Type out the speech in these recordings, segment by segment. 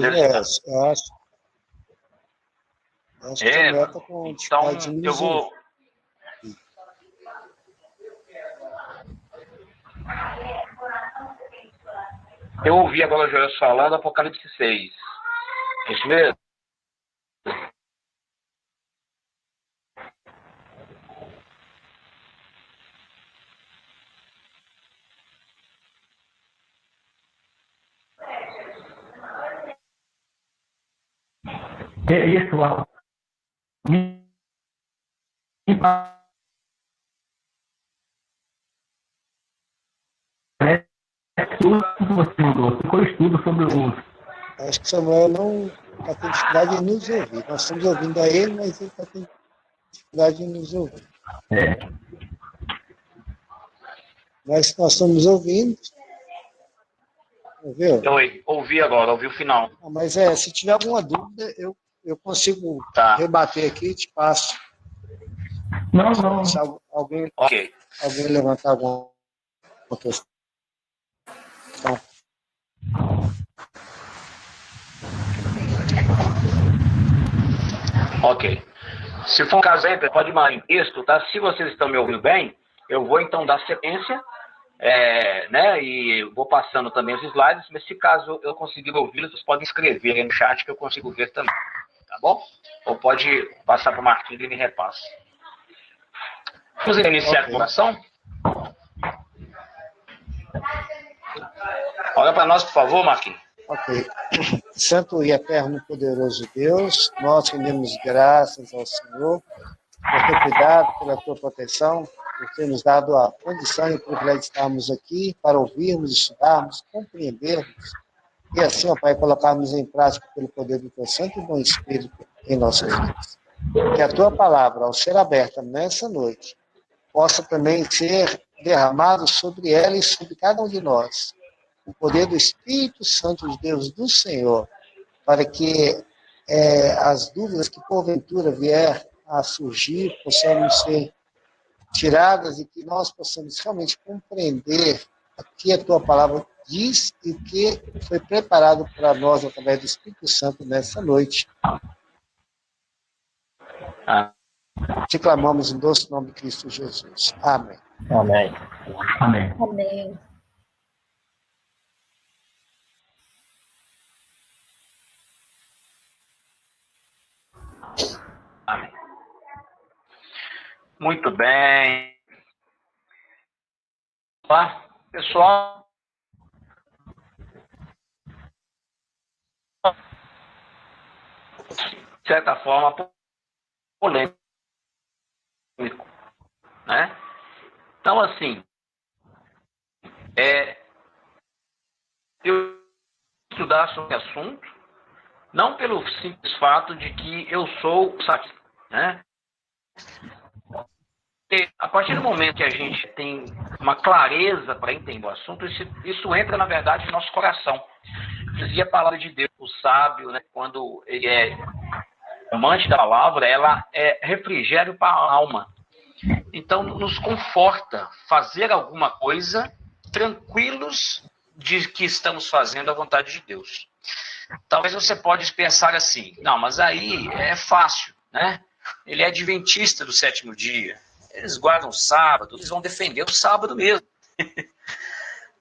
eu acho que a mulher está com dificuldade de Então, nos ouvir. Eu ouvi agora o Joel falando Apocalipse 6. É isso mesmo? Isso, tudo que você mandou, ficou estudo sobre os. Acho que Samuel não está com dificuldade em nos ouvir. Nós estamos ouvindo a ele, mas ele está com dificuldade em nos ouvir. Mas nós estamos ouvindo. Ouviu? Eu ouvi agora, ouvi o final. Mas se tiver alguma dúvida, eu consigo rebater aqui e te passo. Não. Se alguém Ok. levantar alguma questão. Ok. Se for um caso aí, pode mandar em texto, tá? Se vocês estão me ouvindo bem, eu vou então dar sequência, né? E vou passando também os slides, mas se caso eu conseguir ouvi-los, vocês podem escrever aí no chat que eu consigo ver também, tá bom? Ou pode passar para o Marquinhos e ele me repassa. Vamos iniciar a oração? Olha para nós, por favor, Marquinhos. Ok. Santo e eterno poderoso Deus, nós rendemos graças ao Senhor por teu cuidado, pela tua proteção, por ter nos dado a condição e o privilégio de estarmos aqui para ouvirmos, estudarmos, compreendermos e assim, ó Pai, colocarmos em prática pelo poder do teu Santo e bom Espírito em nossas vidas. Que a tua palavra, ao ser aberta nessa noite, possa também ser derramado sobre ela e sobre cada um de nós. O poder do Espírito Santo de Deus, do Senhor, para que as dúvidas que porventura vier a surgir possamos ser tiradas e que nós possamos realmente compreender o que a tua palavra diz e o que foi preparado para nós através do Espírito Santo nessa noite. Te clamamos em doce nome de Cristo Jesus. Amém. Amém. Amém. Amém. Amém. Muito bem. Olá, pessoal. De certa forma, polêmico, né? Então, assim, eu estudar sobre o assunto, não pelo simples fato de que eu sou satisfeito, né? Porque a partir do momento que a gente tem uma clareza para entender o assunto, isso entra, na verdade, no nosso coração. Dizia a palavra de Deus, o sábio, né, quando ele é amante da palavra, ela é refrigério para a alma. Então, nos conforta fazer alguma coisa tranquilos de que estamos fazendo a vontade de Deus. Talvez você pode pensar assim, não, mas aí é fácil, né? Ele é adventista do sétimo dia, eles guardam o sábado, eles vão defender o sábado mesmo.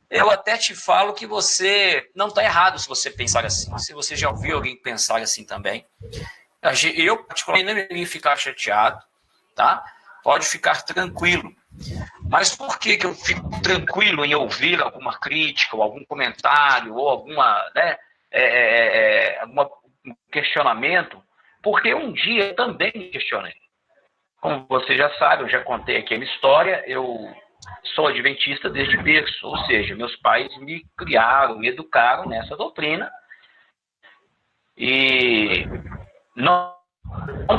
Eu até te falo que você não está errado se você pensar assim. Se você já ouviu alguém pensar assim também. Eu, particularmente, não iria ficar chateado, tá? Pode ficar tranquilo. Mas por que eu fico tranquilo em ouvir alguma crítica, ou algum comentário, ou alguma, né, algum questionamento? Porque um dia eu também me questionei. Como você já sabe, eu já contei aqui a minha história, eu sou adventista desde berço, ou seja, meus pais me criaram, me educaram nessa doutrina. E não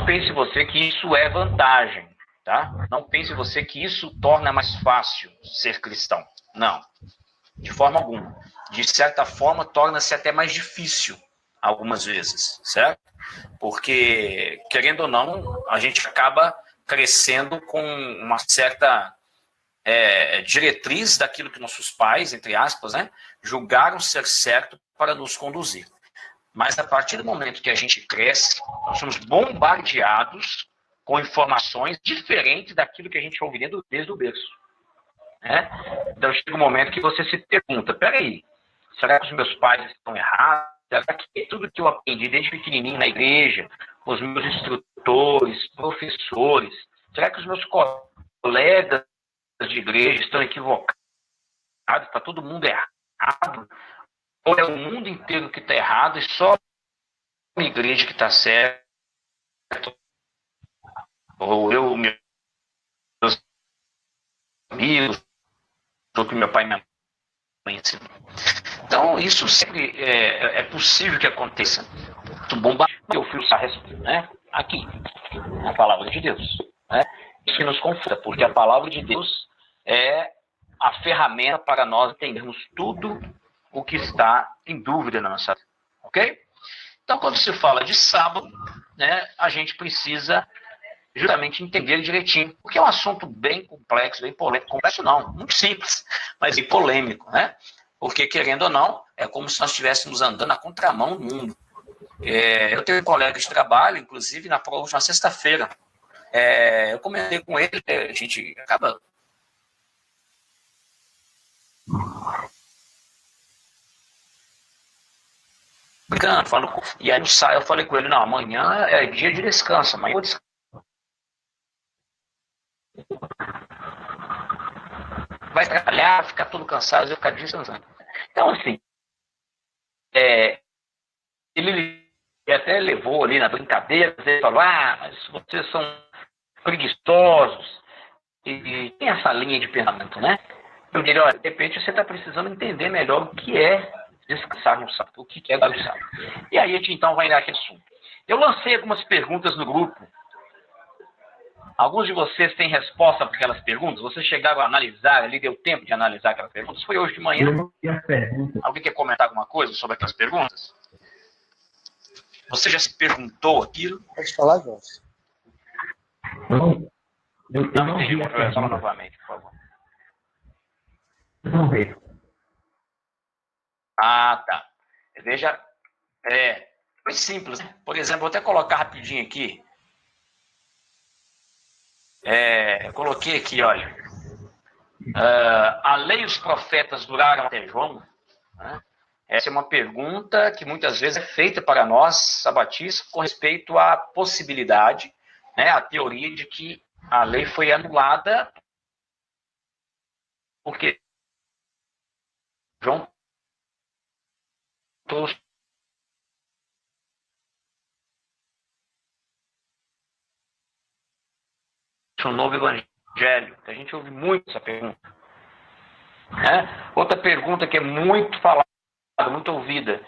pense você que isso é vantagem, tá? Não pense você que isso torna mais fácil ser cristão. Não, de forma alguma. De certa forma, torna-se até mais difícil algumas vezes, certo? Porque, querendo ou não, a gente acaba crescendo com uma certa diretriz daquilo que nossos pais, entre aspas, né, julgaram ser certo para nos conduzir. Mas a partir do momento que a gente cresce, nós somos bombardeados com informações diferentes daquilo que a gente ouve desde o berço. Né? Então chega um momento que você se pergunta, peraí, será que os meus pais estão errados? Será que tudo que eu aprendi desde pequenininho na igreja, os meus instrutores, professores, será que os meus colegas de igreja estão equivocados? Está todo mundo errado? Ou é o mundo inteiro que está errado e só a igreja que está certa? Ou eu, meus amigos, ou que meu pai e minha mãe ensinam? Então, isso sempre é possível que aconteça. Eu fui usar né? Aqui, na palavra de Deus. Né? Isso que nos confuta, porque a palavra de Deus é a ferramenta para nós entendermos tudo o que está em dúvida na nossa vida. Ok? Então, quando se fala de sábado, né, a gente precisa justamente entender direitinho, porque é um assunto bem complexo, bem polêmico. Complexo não, muito simples, mas bem polêmico, né? Porque, querendo ou não, é como se nós estivéssemos andando na contramão do mundo. Eu tenho um colega de trabalho, inclusive, na última sexta-feira. Eu comentei com ele, a gente acaba brincando, falando, e aí eu falei com ele, não, amanhã é dia de descanso, amanhã eu vou descansar. Vai trabalhar, ficar todo cansado, eu vou ficar descansando. Então, assim, ele até levou ali na brincadeira, ele falou, mas vocês são preguiçosos, e tem essa linha de pensamento, né? Eu diria, olha, de repente você está precisando entender melhor o que é descansar no sábado, o que é dar o sábado. E aí a gente então vai naquele assunto. Eu lancei algumas perguntas no grupo. Alguns de vocês têm resposta para aquelas perguntas? Vocês chegaram a analisar ali, deu tempo de analisar aquelas perguntas? Foi hoje de manhã? Alguém quer comentar alguma coisa sobre aquelas perguntas? Você já se perguntou aquilo? Pode falar, Jones. Eu não entendi, vi a fala pergunta. novamente, por favor. Não vi. Tá. Veja, foi simples. Né? Por exemplo, vou até colocar rapidinho aqui. Eu coloquei aqui, olha. A lei e os profetas duraram até João? Né? Essa é uma pergunta que muitas vezes é feita para nós, sabatistas, com respeito à possibilidade, né, a teoria de que a lei foi anulada porque João trouxe um novo evangelho. A gente ouve muito essa pergunta. Né? Outra pergunta que é muito falada, muito ouvida.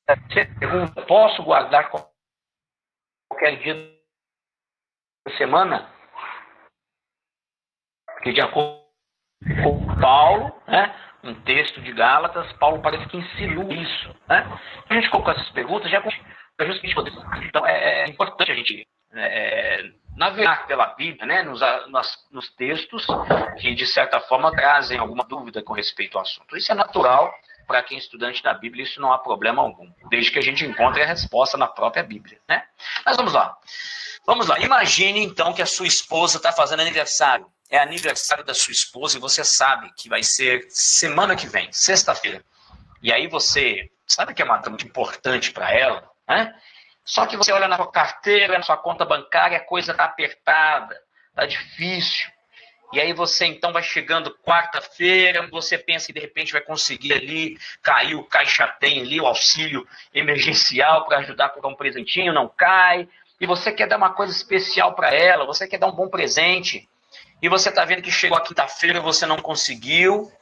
Você pergunta, posso guardar qualquer dia da semana? Porque de acordo com Paulo, né, um texto de Gálatas, Paulo parece que insinua isso. Né? A gente colocou essas perguntas já para justamente poder. Então é importante a gente navegar pela Bíblia, né, nos textos que de certa forma trazem alguma dúvida com respeito ao assunto. Isso é natural para quem é estudante da Bíblia, isso não há problema algum, desde que a gente encontre a resposta na própria Bíblia. Né? Mas vamos lá. Vamos lá. Imagine então que a sua esposa está fazendo aniversário. É aniversário da sua esposa e você sabe que vai ser semana que vem, sexta-feira. E aí você sabe que é uma data muito importante para ela, né? Só que você olha na sua carteira, na sua conta bancária, a coisa está apertada, está difícil. E aí você então vai chegando quarta-feira, você pensa que de repente vai conseguir ali, cair o Caixa Tem ali, o auxílio emergencial para ajudar a comprar um presentinho, não cai. E você quer dar uma coisa especial para ela, você quer dar um bom presente. E você está vendo que chegou a quinta-feira e você não conseguiu.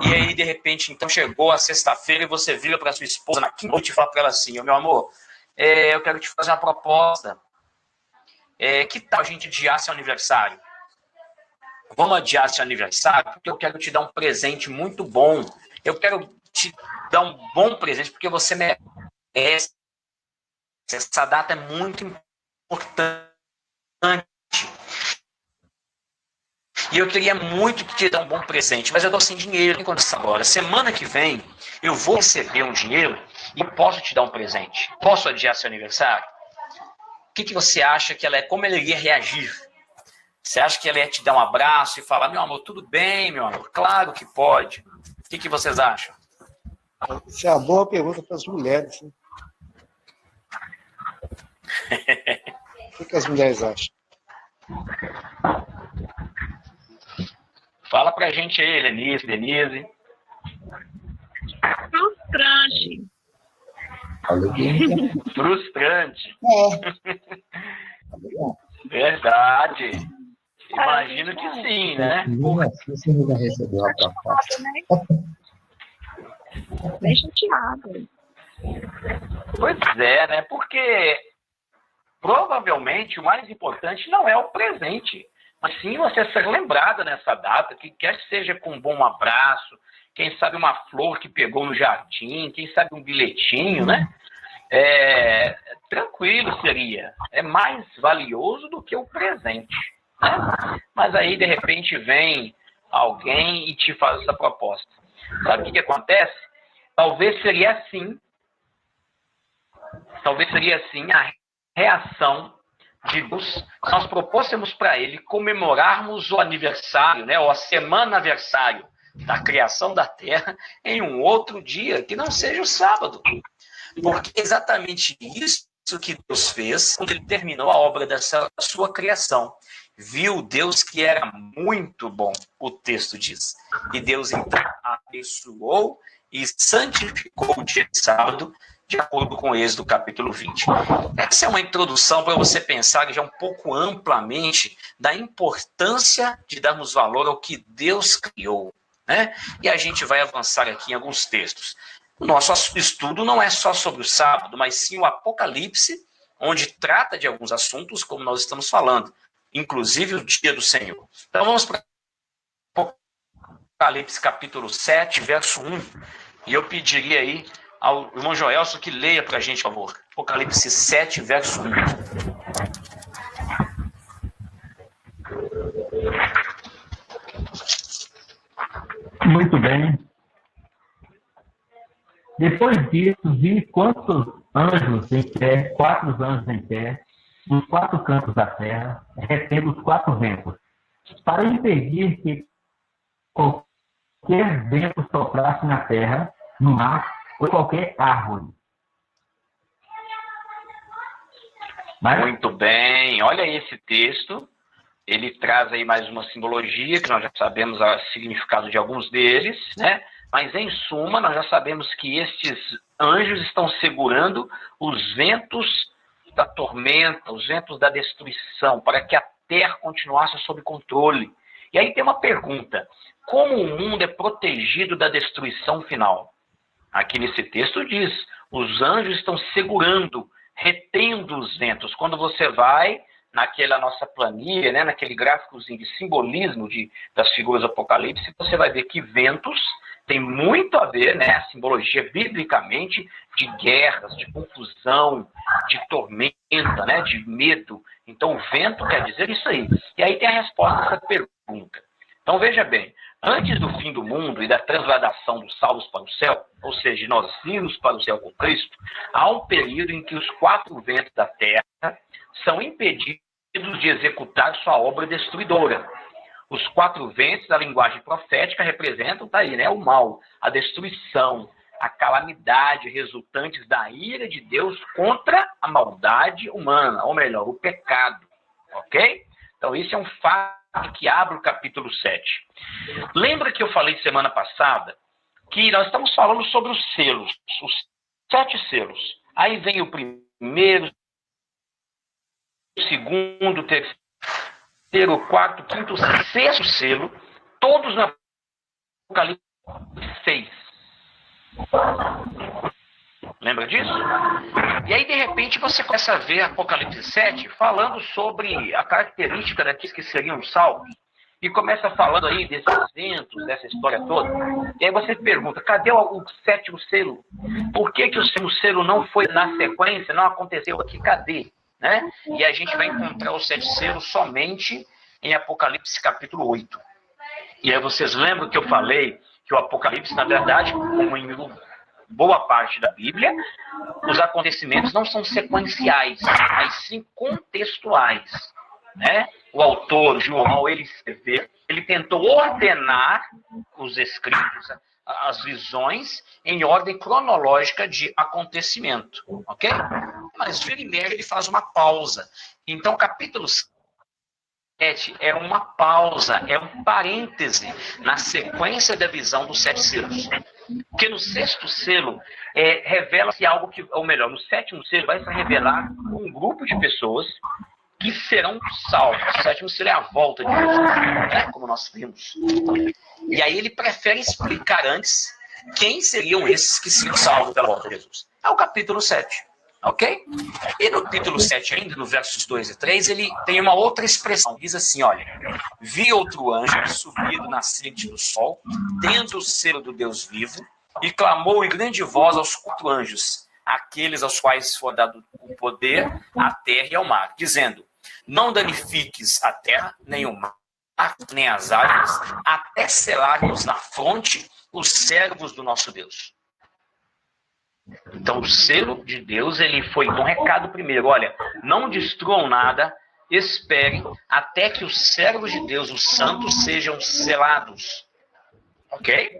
E aí, de repente, então chegou a sexta-feira e você vira para sua esposa na quinta-noite e fala para ela assim, meu amor, eu quero te fazer uma proposta. Que tal a gente adiar seu aniversário? Vamos adiar seu aniversário porque eu quero te dar um presente muito bom. Eu quero te dar um bom presente porque você merece. Essa data é muito importante. E eu queria muito te dar um bom presente, mas eu estou sem dinheiro em condição agora. Semana que vem eu vou receber um dinheiro e posso te dar um presente, posso adiar seu aniversário? O que você acha que como ela iria reagir? Você acha que ela ia te dar um abraço e falar, meu amor, tudo bem, meu amor? Claro que pode. O que vocês acham? Isso é uma boa pergunta para as mulheres. Né? O que as mulheres acham? Fala pra gente aí, Denise. Frustrante. Frustrante. É. Verdade. Imagino que sim, né? Você não vai receber uma proposta. Bem chateado. Pois é, né? Porque provavelmente o mais importante não é o presente, mas sim você ser lembrada nessa data, que quer seja com um bom abraço, quem sabe uma flor que pegou no jardim, quem sabe um bilhetinho, né? Tranquilo seria. É mais valioso do que o presente. Né? Mas aí, de repente, vem alguém e te faz essa proposta. Sabe o que acontece? Talvez seria assim a reação de Deus se nós propôssemos para ele comemorarmos o aniversário, né, ou a semana aniversário da criação da Terra em um outro dia, que não seja o sábado. Porque é exatamente isso que Deus fez quando ele terminou a obra dessa sua criação. Viu Deus que era muito bom, o texto diz. E Deus então abençoou e santificou o dia de sábado, de acordo com Êxodo capítulo 20. Essa é uma introdução para você pensar já um pouco amplamente da importância de darmos valor ao que Deus criou. Né? E a gente vai avançar aqui em alguns textos. O nosso estudo não é só sobre o sábado, mas sim o Apocalipse, onde trata de alguns assuntos, como nós estamos falando, inclusive o dia do Senhor. Então vamos para Apocalipse capítulo 7, verso 1, e eu pediria aí ao irmão Joelson que leia para a gente, por favor. Apocalipse 7, verso 1. Muito bem. Depois disso, vi quantos anjos em pé, 4 anjos em pé, nos 4 cantos da terra, retendo os 4 ventos, para impedir que qualquer vento soprasse na terra, no mar ou qualquer árvore. Mas... Muito bem, olha esse texto, ele traz aí mais uma simbologia, que nós já sabemos o significado de alguns deles, né? Mas, em suma, nós já sabemos que estes anjos estão segurando os ventos da tormenta, os ventos da destruição, para que a terra continuasse sob controle. E aí tem uma pergunta: como o mundo é protegido da destruição final? Aqui nesse texto diz, os anjos estão segurando, retendo os ventos. Quando você vai naquela nossa planilha, né, naquele gráficozinho de simbolismo das figuras do Apocalipse, você vai ver que ventos tem muito a ver, né, a simbologia biblicamente, de guerras, de confusão, de tormenta, né, de medo. Então, o vento quer dizer isso aí. E aí tem a resposta a essa pergunta. Então, veja bem, antes do fim do mundo e da transladação dos salvos para o céu, ou seja, nós irmos para o céu com Cristo, há um período em que os 4 ventos da terra são impedidos de executar sua obra destruidora. Os 4 ventos da linguagem profética representam, tá aí, né, o mal, a destruição, a calamidade resultantes da ira de Deus contra a maldade humana, ou melhor, o pecado. Ok? Então, isso é um fato que abre o capítulo 7. Lembra que eu falei semana passada que nós estamos falando sobre os selos, os 7 selos. Aí vem o primeiro, o segundo, o terceiro, o quarto, o quinto, o sexto selo, todos na Apocalipse 6. Lembra disso? E aí, de repente, você começa a ver Apocalipse 7 falando sobre a característica daqueles que seriam salvos. E começa falando aí desses ventos, dessa história toda. E aí você pergunta, cadê o 7º selo? Por que o 7º selo não foi na sequência, não aconteceu aqui? Cadê? Né? E a gente vai encontrar o 7 selos somente em Apocalipse capítulo 8. E aí vocês lembram que eu falei que o Apocalipse, na verdade, como em boa parte da Bíblia, os acontecimentos não são sequenciais, mas sim contextuais. Né? O autor, João, ele escreveu, ele tentou ordenar os escritos, as visões, em ordem cronológica de acontecimento, ok? Mas, vira e mexe, ele faz uma pausa. Então, capítulo 7 é uma pausa, é um parêntese na sequência da visão dos 7 selos. Porque no 6º selo revela-se algo que, ou melhor, no 7º selo vai se revelar um grupo de pessoas que serão salvos. O 7º selo é a volta de Jesus, né? Como nós vimos. E aí ele prefere explicar antes quem seriam esses que seriam salvos pela volta de Jesus. É o capítulo 7. Ok? E no capítulo 7 ainda, no versos 2 e 3, ele tem uma outra expressão. Diz assim, olha, vi outro anjo que subia do nascente do sol, tendo o selo do Deus vivo, e clamou em grande voz aos 4 anjos, aqueles aos quais foi dado o poder à terra e ao mar, dizendo, não danifiques a terra, nem o mar, nem as árvores, até selarmos na fronte os servos do nosso Deus. Então, o selo de Deus, ele foi um recado primeiro. Olha, não destruam nada, esperem até que os servos de Deus, os santos, sejam selados. Ok?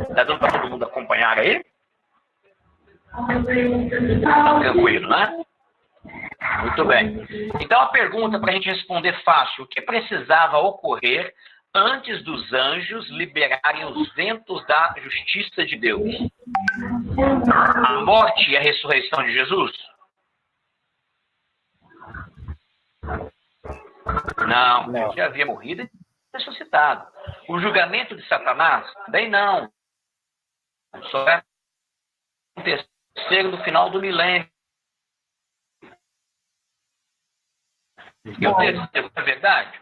Está dando para todo mundo acompanhar aí? Tá tranquilo, né? Muito bem. Então, a pergunta para a gente responder fácil. O que precisava ocorrer antes dos anjos liberarem os ventos da justiça de Deus? A morte e a ressurreição de Jesus? Não, ele já havia morrido e ressuscitado. O julgamento de Satanás? Também não. Só vai acontecer no final do milênio. E o terceiro, é verdade?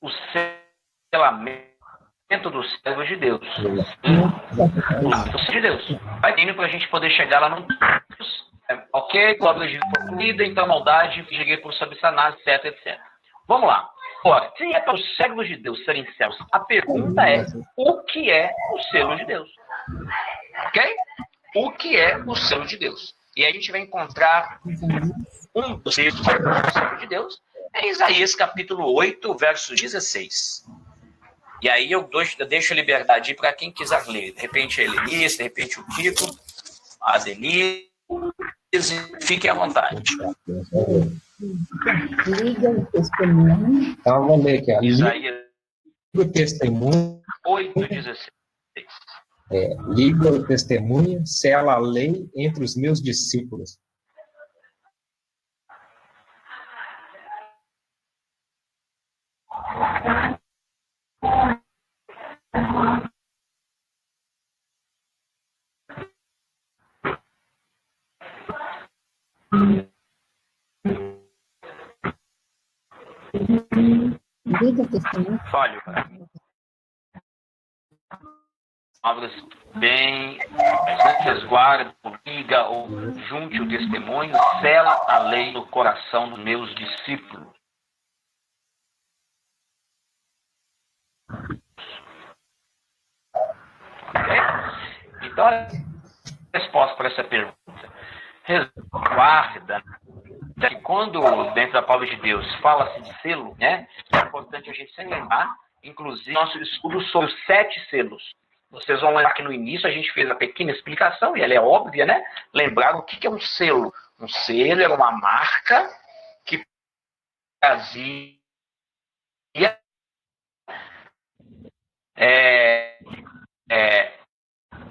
O selamento dos servos de Deus. Os servos de Deus. Vai indo para a gente poder chegar lá no... Ok, obra de concluída, então maldade, cheguei por Satanás, etc, etc. Vamos lá. Ora, se é para os servos de Deus serem céus, a pergunta é, o que é o selo de Deus? Ok? O que é o selo de Deus? E aí a gente vai encontrar um dos selos do selo de Deus, é Isaías capítulo 8, verso 16. E aí eu deixo a liberdade para quem quiser ler. De repente a Elenice, de repente o Kiko, a Denise, fiquem à vontade. Liga o testemunho. Então, vamos ler aqui. Isaías Liga o testemunho. 8:16. Liga o testemunho, sela a lei entre os meus discípulos. Liga o testemunho. Falho. Palavras bem, resguarda, liga ou junte o testemunho, sela a lei no coração dos meus discípulos. Ok? Então, a resposta para essa pergunta. Resguarda. Que quando, dentro da palavra de Deus, fala-se de selo, né? É importante a gente sempre lembrar, inclusive, nosso estudo sobre os 7 selos. Vocês vão lembrar que no início a gente fez a pequena explicação, e ela é óbvia, né? Lembrar o que é um selo. Um selo era uma marca que trazia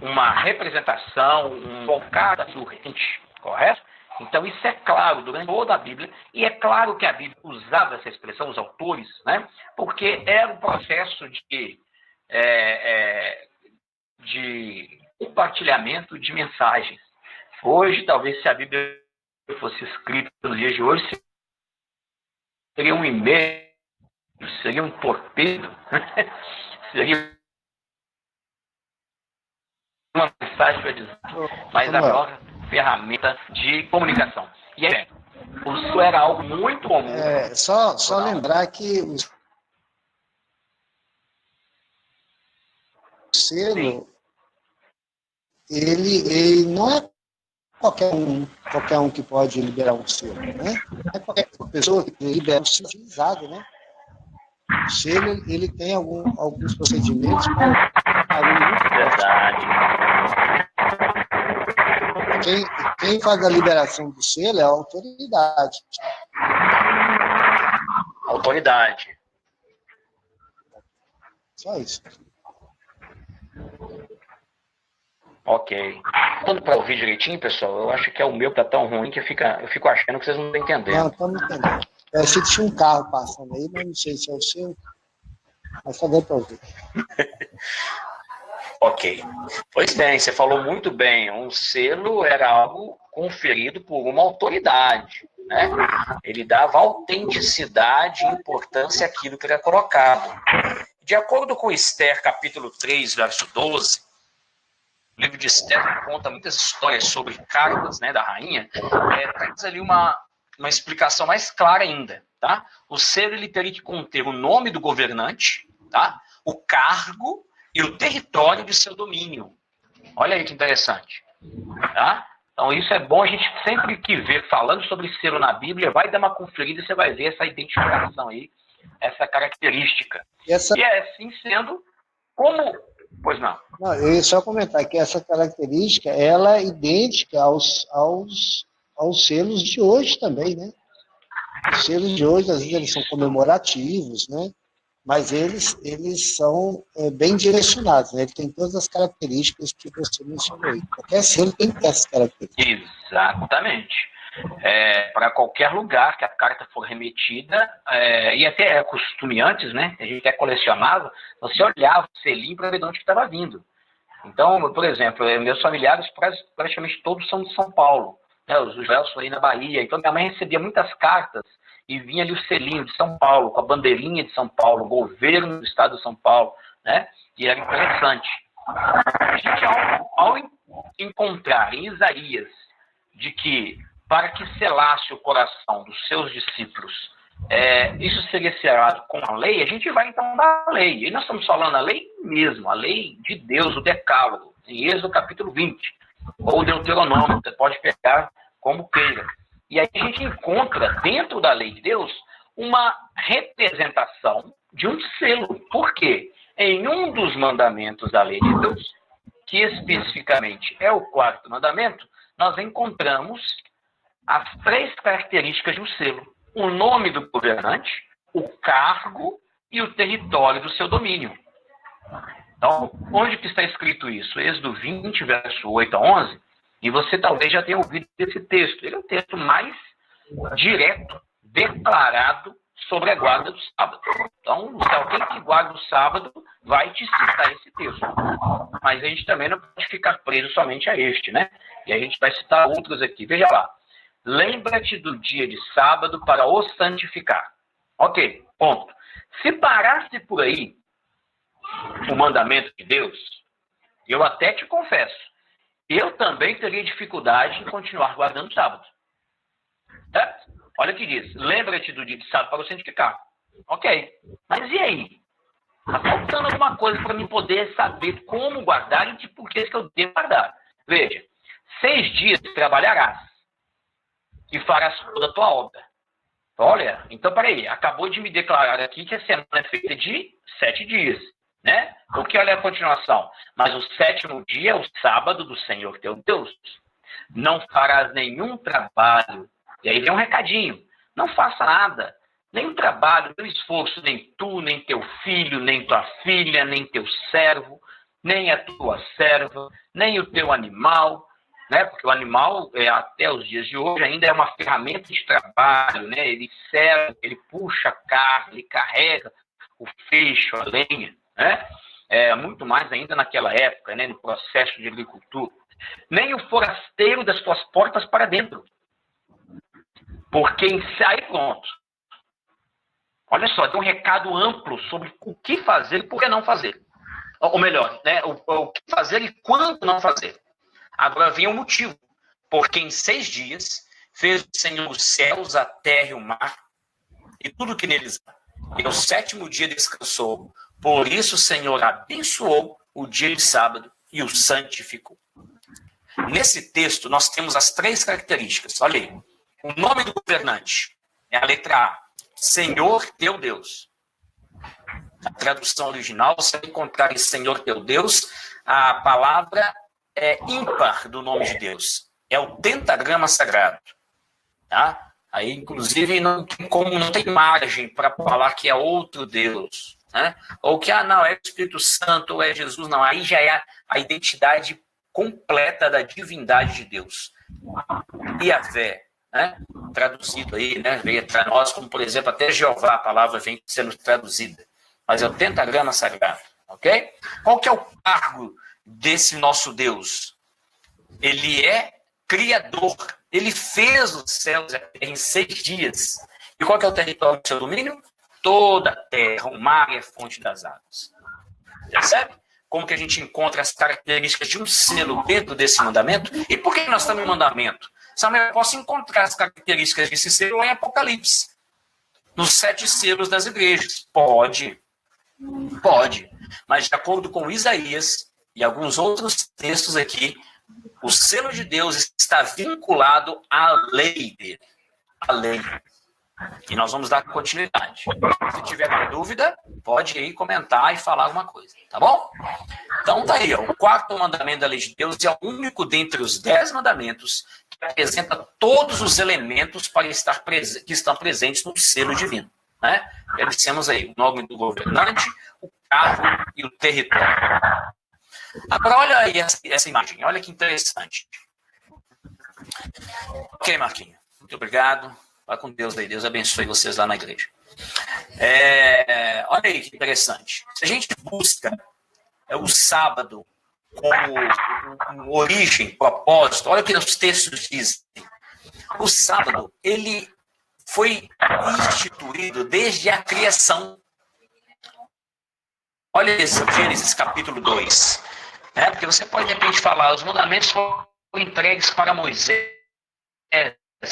uma representação, um focado urgente, correto? Então isso é claro durante toda a Bíblia, e é claro que a Bíblia usava essa expressão, os autores, né? Porque era um processo de compartilhamento de mensagens. Hoje, talvez, se a Bíblia fosse escrita nos dias de hoje, seria um e-mail, seria um torpedo, seria uma mensagem para dizer, mas agora ferramenta de comunicação. E isso era algo muito comum. Só lembrar que os selo, ele não é qualquer um que pode liberar um selo, né? Não é qualquer pessoa que libera um selo utilizado, né? O selo, ele tem alguns procedimentos para muito forte. Verdade. Quem faz a liberação do selo é a autoridade. Autoridade. Só isso. Ok. Tudo para ouvir direitinho, pessoal? Eu acho que é o meu que tá tão ruim que eu fico achando que vocês não estão entendendo. Não, estamos entendendo. Parece que tinha um carro passando aí, mas não sei se é o seu. Mas só deu para ouvir. Ok. Pois bem, você falou muito bem. Um selo era algo conferido por uma autoridade, né? Ele dava autenticidade e importância àquilo que era colocado. De acordo com Esther, capítulo 3, verso 12, o livro de Esther conta muitas histórias sobre cartas, né, da rainha, traz ali uma explicação mais clara ainda, tá? O selo ele teria que conter o nome do governante, tá? O cargo e o território de seu domínio. Olha aí que interessante, tá? Então isso é bom a gente sempre que ver falando sobre selo na Bíblia, vai dar uma conferida e você vai ver essa identificação aí, essa característica. E assim sendo, como... Pois não. Não, eu ia só comentar que essa característica ela é idêntica aos selos de hoje também, né? Os selos de hoje, às vezes, eles são comemorativos, né? Mas eles são bem direcionados, né? Ele tem todas as características que você mencionou aí. Qualquer selo tem que ter essas características. Exatamente. Para qualquer lugar que a carta for remetida, e até é costume antes, né? A gente até colecionava, você olhava o selinho para ver de onde estava vindo. Então, por exemplo, meus familiares praticamente todos são de São Paulo, né? Os Gelson aí na Bahia. Então, minha mãe recebia muitas cartas e vinha ali o selinho de São Paulo, com a bandeirinha de São Paulo, o governo do estado de São Paulo, né? E era interessante. A gente, ao encontrar em Isaías de que para que selasse o coração dos seus discípulos, isso seria selado com a lei, a gente vai então da lei. E nós estamos falando a lei mesmo, a lei de Deus, o Decálogo, em Êxodo capítulo 20, ou Deuteronômio, você pode pegar como queira. E aí a gente encontra dentro da lei de Deus uma representação de um selo. Por quê? Em um dos mandamentos da lei de Deus, que especificamente é o 4º mandamento, nós encontramos as 3 características de um selo: o nome do governante, o cargo e o território do seu domínio. Então, onde que está escrito isso? Êxodo 20, verso 8 a 11, e você talvez já tenha ouvido esse texto. Ele é o texto mais direto, declarado sobre a guarda do sábado. Então, se alguém que guarda o sábado vai te citar esse texto. Mas a gente também não pode ficar preso somente a este, né? E a gente vai citar outros aqui. Veja lá. Lembra-te do dia de sábado para o santificar. Ok, ponto. Se parasse por aí o mandamento de Deus, eu até te confesso, eu também teria dificuldade em continuar guardando o sábado. Certo? Olha o que diz. Lembra-te do dia de sábado para o santificar. Ok, mas e aí? Está faltando alguma coisa para mim poder saber como guardar e de por que eu devo guardar. Veja, 6 dias trabalharás e farás toda a tua obra. Olha, então peraí, acabou de me declarar aqui que a semana é feita de 7 dias, né? O que olha a continuação? Mas o 7º dia é o sábado do Senhor teu Deus. Não farás nenhum trabalho. E aí vem um recadinho. Não faça nada. Nem trabalho, nem esforço, nem tu, nem teu filho, nem tua filha, nem teu servo, nem a tua serva, nem o teu animal, né? Porque o animal, até os dias de hoje, ainda é uma ferramenta de trabalho, né? Ele serve, ele puxa a carne, ele carrega o feixe, a lenha, né? Muito mais ainda naquela época, né? No processo de agricultura. Nem o forasteiro das tuas portas para dentro. Porque aí pronto. Olha só, tem um recado amplo sobre o que fazer e por que não fazer. Ou melhor, né? O que fazer e quando não fazer. Agora vem o motivo. Porque em 6 dias fez o Senhor os céus, a terra e o mar, e tudo que neles há. E no 7º dia descansou. Por isso o Senhor abençoou o dia de sábado e o santificou. Nesse texto, nós temos as 3 características. Olha aí. O nome do governante é a letra A. Senhor teu Deus. Na tradução original, você vai encontrar em Senhor teu Deus, a palavra é ímpar do nome de Deus. É o pentagrama sagrado. Tá? Aí, inclusive, não tem margem para falar que é outro Deus. Né? Ou que, não, é o Espírito Santo, ou é Jesus. Não, aí já é a identidade completa da divindade de Deus. Yahvé, né? Traduzido aí, né? Veio para nós, como por exemplo, até Jeová, a palavra vem sendo traduzida. Mas é o pentagrama sagrado, ok? Qual que é o cargo desse nosso Deus? Ele é criador. Ele fez os céus e a terra em 6 dias. E qual que é o território do seu domínio? Toda a terra, o mar é a fonte das águas. Percebe? Como que a gente encontra as características de um selo dentro desse mandamento? E por que nós estamos em mandamento? Samuel, eu posso encontrar as características desse selo em Apocalipse. Nos 7 selos das igrejas. Pode. Mas de acordo com Isaías e alguns outros textos aqui, o selo de Deus está vinculado à lei dele. À lei. E nós vamos dar continuidade. Se tiver dúvida, pode aí comentar e falar alguma coisa, tá bom? Então tá aí, ó, o 4º mandamento da lei de Deus é o único dentre os 10 mandamentos que apresenta todos os elementos para que estão presentes no selo divino. Né? Temos aí o nome do governante, o cargo e o território. Agora olha aí essa imagem, olha que interessante. Ok, Marquinhos, muito obrigado. Vai com Deus aí, Deus abençoe vocês lá na igreja. Olha aí que interessante. Se a gente busca o sábado como origem, propósito, olha o que os textos dizem. O sábado, ele foi instituído desde a criação. Olha esse Gênesis capítulo 2. Porque você pode, de repente, falar, os mandamentos foram entregues para Moisés.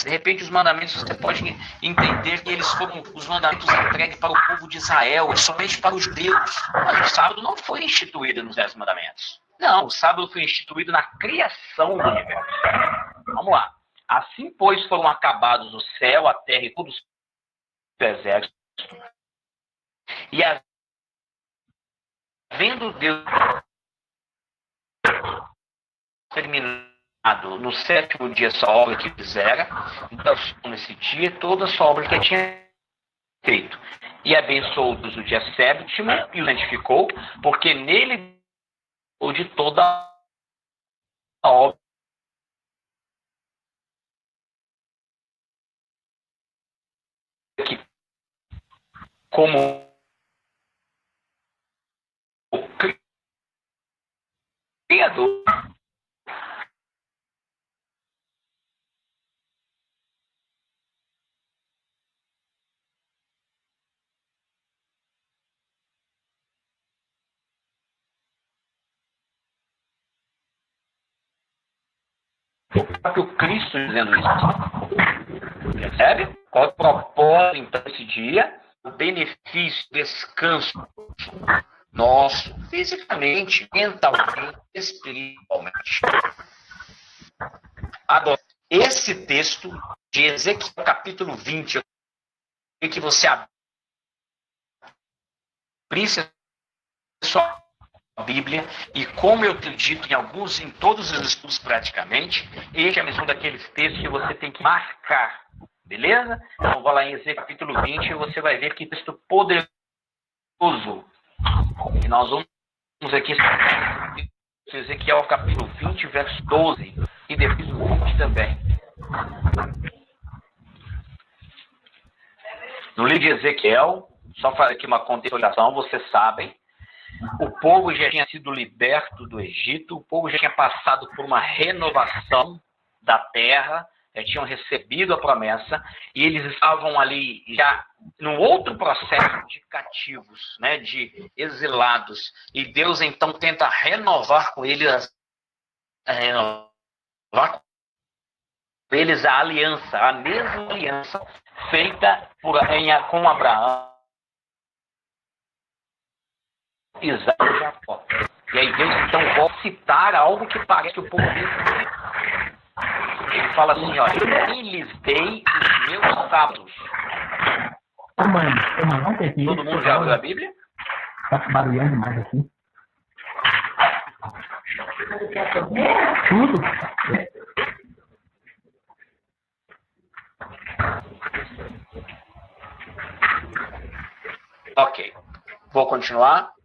De repente, os mandamentos, você pode entender que eles foram os mandamentos entregues para o povo de Israel, e somente para os judeus. Mas o sábado não foi instituído nos 10 mandamentos. Não, o sábado foi instituído na criação do universo. Vamos lá. Assim, pois, foram acabados o céu, a terra e todos os exércitos. E havendo Deus terminado no 7º dia sua obra que fizera, então nesse dia toda a sua obra que tinha feito. E abençoou-os o dia 7º e o santificou, porque nele ou de toda a obra que, como o Criador, o próprio Cristo dizendo isso. Percebe? Qual é o propósito, então, desse dia? O benefício, descanso nosso, fisicamente, mentalmente, espiritualmente. Agora, esse texto de Ezequiel, capítulo 20, que você abrisse sua Bíblia, e como eu acredito em todos os estudos praticamente, este é mais um daqueles textos que você tem que marcar, beleza? Então vou lá em Ezequiel capítulo 20 e você vai ver que texto poderoso. E nós vamos aqui Ezequiel capítulo 20, verso 12, e depois o 20 também. No livro de Ezequiel, só fazer aqui uma contextualização, vocês sabem, o povo já tinha sido liberto do Egito, o povo já tinha passado por uma renovação da terra, já tinham recebido a promessa, e eles estavam ali já num outro processo de cativos, né, de exilados. E Deus então tenta renovar com eles a aliança, a mesma aliança feita com Abraão, Isaac e Jacó. E aí Deus então volta a citar algo que parece que o povo dele. Ele fala assim, olha, eu lhes dei os meus sábados. Mano, não tem que Todo mundo já abriu a Bíblia? Tá barulhando demais assim. Tudo. Ok. Vou continuar.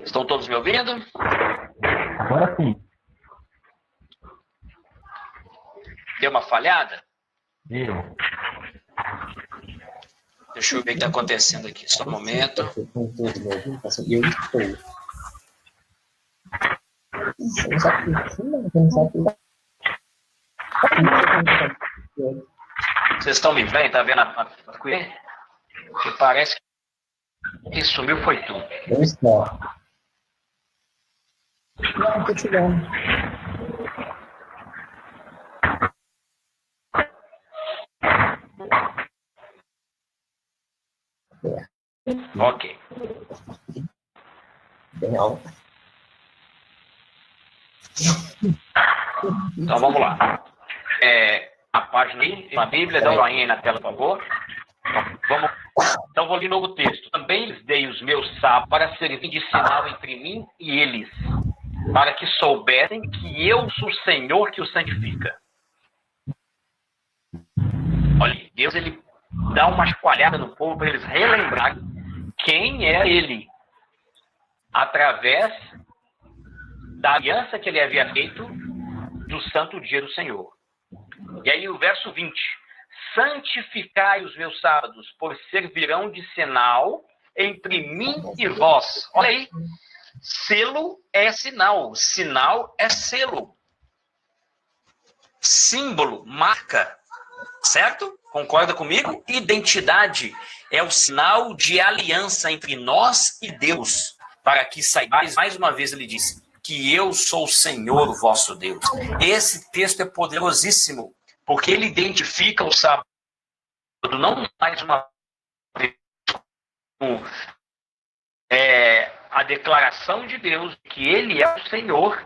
Estão todos me ouvindo? Agora sim. Deu uma falhada? Deu. Deixa eu ver o que está acontecendo aqui. Só um momento. Eu estou. Você não sabe Vocês estão me vendo? Tá vendo a coisa? Que parece que sumiu foi tudo. Eu estou. Não, estou te dando. Ok. Bem alto. Então vamos lá. A página aí, a Bíblia, dá um joinha aí na tela, por favor. Vamos. Então vou ler novo texto. Também lhes dei os meus sábados para servir de sinal entre mim e eles, para que soubessem que eu sou o Senhor que os santifica. Olha, Deus ele dá uma chacoalhada no povo para eles relembrarem quem é ele, através da aliança que ele havia feito do santo dia do Senhor. E aí o verso 20. Santificai os meus sábados, pois servirão de sinal entre mim e vós. Olha aí. Selo é sinal. Sinal é selo. Símbolo, marca. Certo? Concorda comigo? Identidade é o sinal de aliança entre nós e Deus. Para que saibais, mais uma vez ele diz, que eu sou o Senhor, o vosso Deus. Esse texto é poderosíssimo, porque ele identifica o sábado, não mais uma vez, a declaração de Deus que ele é o Senhor,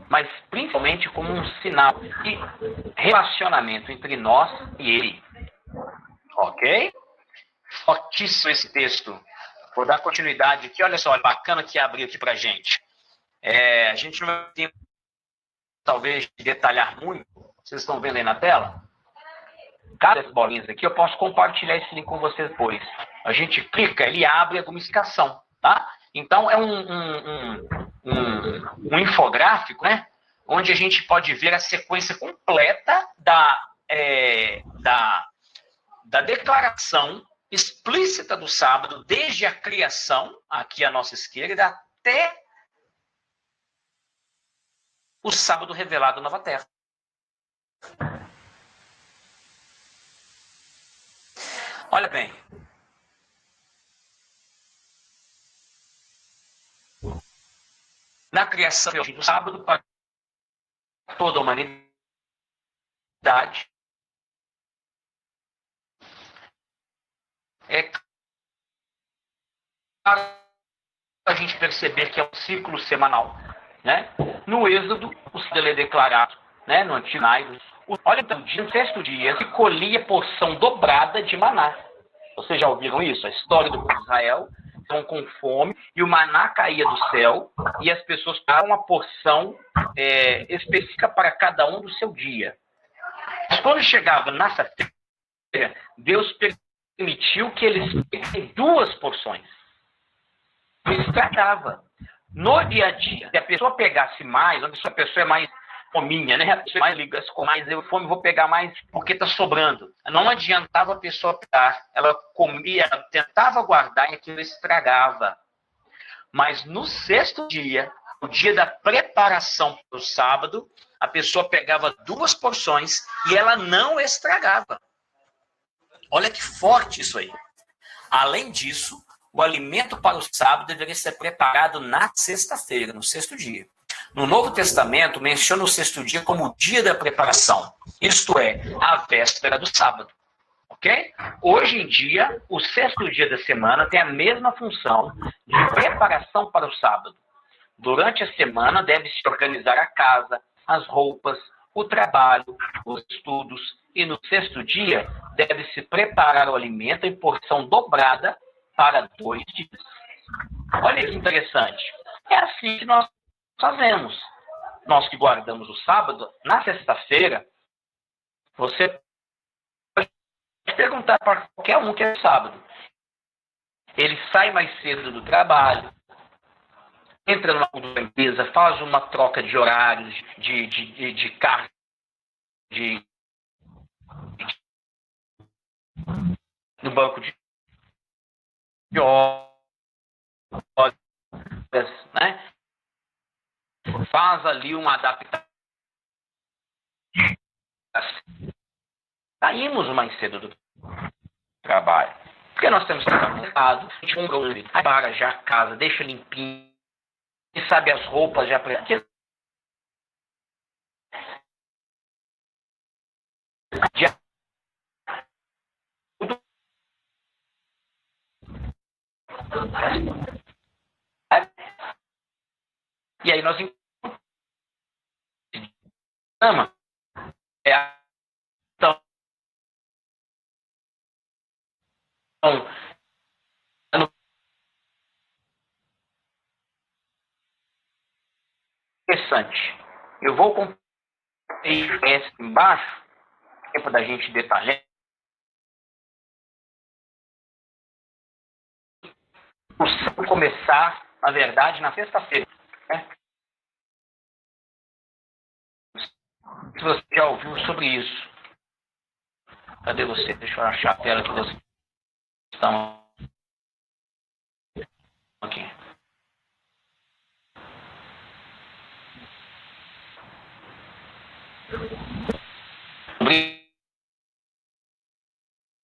mas principalmente como um sinal de relacionamento entre nós e ele. Ok? Fortíssimo esse texto. Vou dar continuidade aqui. Olha só, bacana que abriu aqui pra gente. A gente não vai ter tempo, talvez, de detalhar muito. Vocês estão vendo aí na tela? Cada bolinhas aqui, eu posso compartilhar esse link com vocês depois. A gente clica, ele abre a comunicação, tá? Então, é um infográfico, né? Onde a gente pode ver a sequência completa da declaração explícita do sábado, desde a criação, aqui à nossa esquerda, até o sábado revelado na nova terra. Olha bem. Na criação do sábado, para toda a humanidade, é claro a gente perceber que é um ciclo semanal, né? No Êxodo, o sábado é declarado, né? No Antigo Sinai. Olha, então, no sexto dia se colhia porção dobrada de maná. Vocês já ouviram isso? A história do povo de Israel, estão com fome, e o maná caía do céu, e as pessoas pegavam uma porção específica para cada um do seu dia. Mas quando chegava na sexta-feira, Deus permitiu que eles pegassem 2 porções. Ele estragava. No dia a dia, se a pessoa pegasse mais, onde a pessoa é mais fominha, né? A pessoa mais liga com mais, eu fome, vou pegar mais porque está sobrando. Não adiantava a pessoa pegar. Ela comia, ela tentava guardar e aquilo estragava. Mas no sexto dia, o dia da preparação para o sábado, a pessoa pegava 2 porções e ela não estragava. Olha que forte isso aí. Além disso, o alimento para o sábado deveria ser preparado na sexta-feira, no sexto dia. No Novo Testamento, menciona o sexto dia como o dia da preparação, isto é, a véspera do sábado. Ok? Hoje em dia, o sexto dia da semana tem a mesma função de preparação para o sábado. Durante a semana, deve-se organizar a casa, as roupas, o trabalho, os estudos, e no sexto dia, deve-se preparar o alimento em porção dobrada para 2 dias. Olha que interessante. É assim que nós fazemos. Nós que guardamos o sábado, na sexta-feira, você pode perguntar para qualquer um que é sábado. Ele sai mais cedo do trabalho, entra numa empresa, faz uma troca de horários, de carga, de, no banco de horas, né? Faz ali uma adaptação. Saímos mais cedo do trabalho. Porque nós temos que estar mercado, a gente comprou para já a casa, deixa limpinho, e sabe as roupas já para e aí nós encontramos então, interessante. Eu vou compartilhar esse embaixo, tempo da gente detalhar. Vou começar, na verdade, na sexta-feira. Né? Se você já ouviu sobre isso. Cadê você? Deixa eu achar a tela que vocês estão aqui.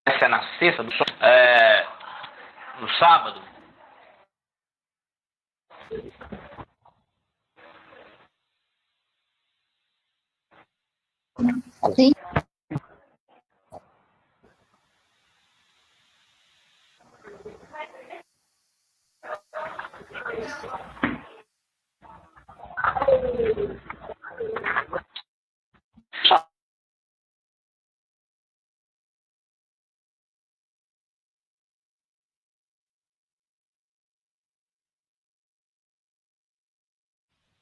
Essa é na sexta, no sábado. Sim.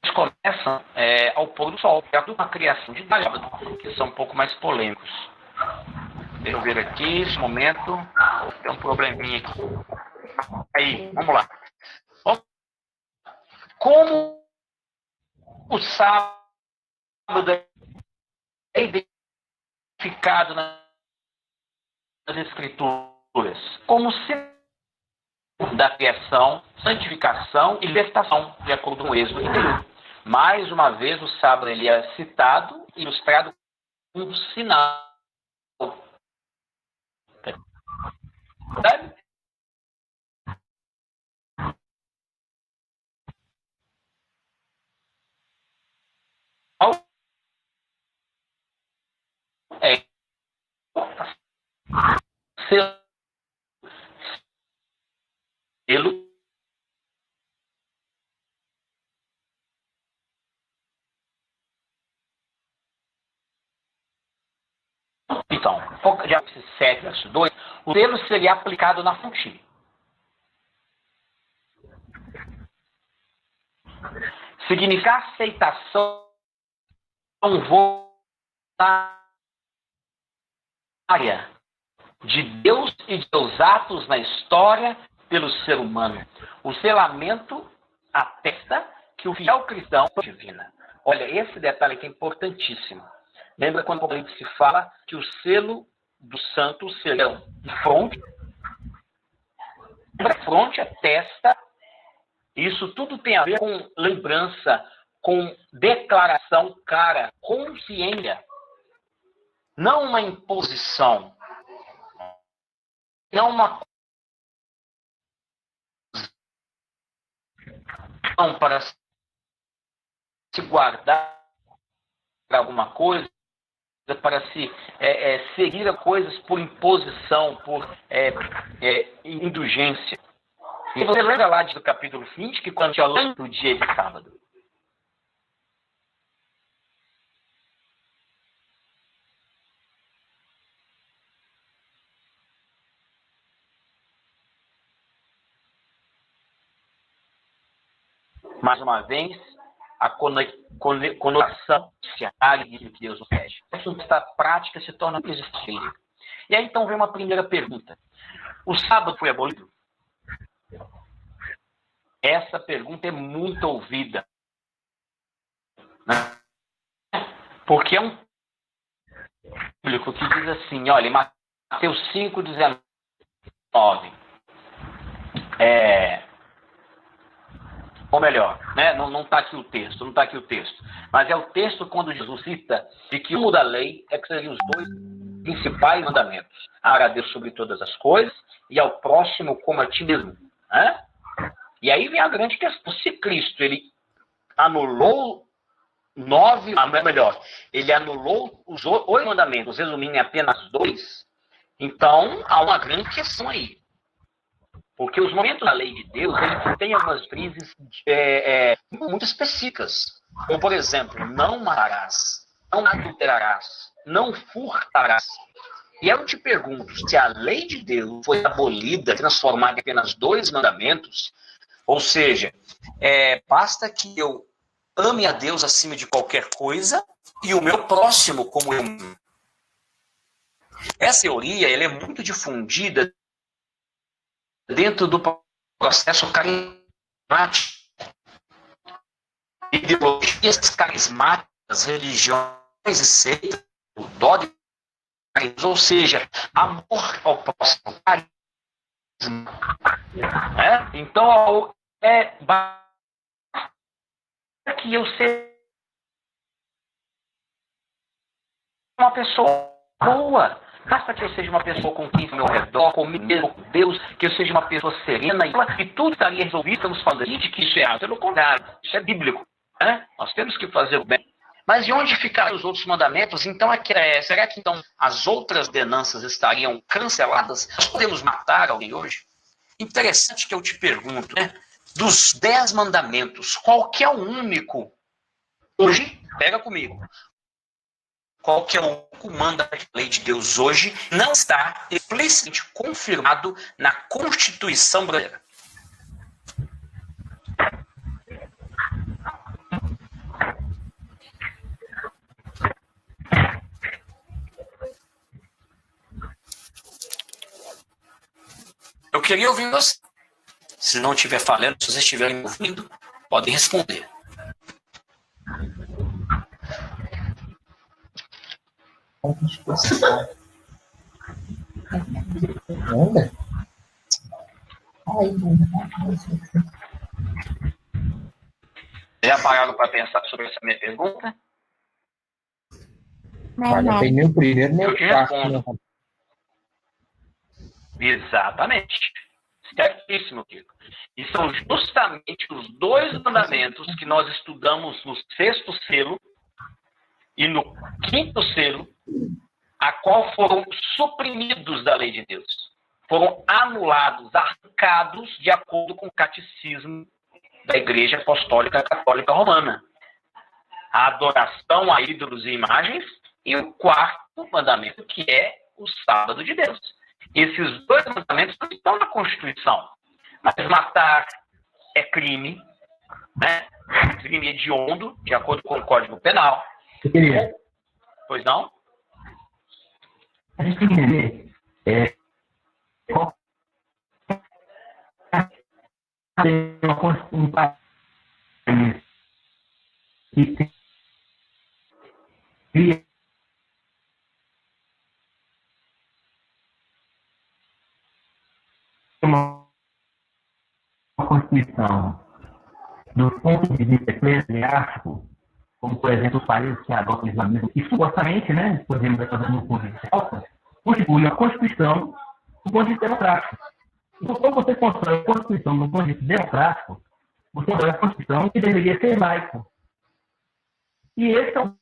Eles começam ao pôr do sol, perto de uma criação de sábado, que são um pouco mais polêmicos. Deixa eu ver aqui, esse momento. Tem um probleminha aqui. Aí, vamos lá. Como o sábado é identificado nas Escrituras como símbolo da criação, santificação e libertação, de acordo com o Êxodo 31. Mais uma vez, o sábado ele é citado e ilustrado como um sinal. Sabe? É selo. Então, de Apocalipse 7, verso 2, o selo seria aplicado na fonte. Significa aceitação voluntária de Deus e de seus atos na história pelo ser humano. O selamento atesta que o fiel cristão é divina. Olha, esse detalhe aqui é importantíssimo. Lembra quando o Apocalipse fala que o selo do santo seria fronte? Fronte, a testa. Isso tudo tem a ver com lembrança, com declaração clara, consciência. Não uma imposição. Não uma para se guardar alguma coisa, para se seguir a coisas por imposição, por indulgência. E você lembra lá do capítulo 20, que quando tinha o dia de sábado. Mais uma vez, a conotação que Deus nos pede. Essa prática se torna existir. E aí então vem uma primeira pergunta. O sábado foi abolido? Essa pergunta é muito ouvida. Né? Porque é um público que diz assim, olha, Mateus 5:19. Ou melhor, né? Não está aqui o texto, mas é o texto quando Jesus cita de que um da lei é que seriam os dois principais mandamentos: amar a Deus sobre todas as coisas e ao próximo como a ti mesmo. Né? E aí vem a grande questão: se Cristo ele anulou ele anulou os 8 mandamentos, resumindo em apenas 2, então há uma grande questão aí. Porque os momentos da lei de Deus, eles têm algumas crises muito específicas. Como, por exemplo, não matarás, não adulterarás, não furtarás. E eu te pergunto, se a lei de Deus foi abolida, transformada em apenas 2 mandamentos, ou seja, basta que eu ame a Deus acima de qualquer coisa e o meu próximo como eu. Essa teoria ela é muito difundida dentro do processo carismático. Ideologias carismáticas, religiões e seitas, o dogma, ou seja, amor ao próximo. Então, que eu seja uma pessoa boa. Basta que eu seja uma pessoa com quem ao meu redor, comigo mesmo, com Deus, que eu seja uma pessoa serena e tudo estaria resolvido. Estamos falando de que isso é errado. Pelo contrário, isso é bíblico. Né? Nós temos que fazer o bem. Mas de onde ficaram os outros mandamentos? Então, será que então as outras ordenanças estariam canceladas? Nós podemos matar alguém hoje? Interessante que eu te pergunto, né? Dos 10 mandamentos, qual que é o único? Hoje, pega comigo. Qual que é o comando da lei de Deus hoje não está explicitamente confirmado na Constituição brasileira? Eu queria ouvir você. Se não estiver falando, se vocês estiverem ouvindo, podem responder. Anda? Já pararam para pensar sobre essa minha pergunta? Não tem nem o primeiro nem o quarto. Exatamente. Certíssimo, Kiko. E são justamente os 2 mandamentos que nós estudamos no 6º selo e no 5º selo, a qual foram suprimidos da lei de Deus. Foram anulados, arrancados de acordo com o catecismo da Igreja Apostólica Católica Romana. A adoração a ídolos e imagens e o 4º mandamento, que é o sábado de Deus. Esses 2 mandamentos não estão na Constituição. Mas matar é crime, né? Crime hediondo, de acordo com o Código Penal. Pois não? A gente tem que entender qual um país que cria uma Constituição do ponto de vista eclesiástico, como, por exemplo, os países que adotam o islamismo, e supostamente, né, por exemplo, no ponto de vista constitui uma Constituição do ponto de vista democrático. Então, quando você constrói a Constituição do ponto de vista democrático, você constrói a Constituição que deveria ser laica. E esse é o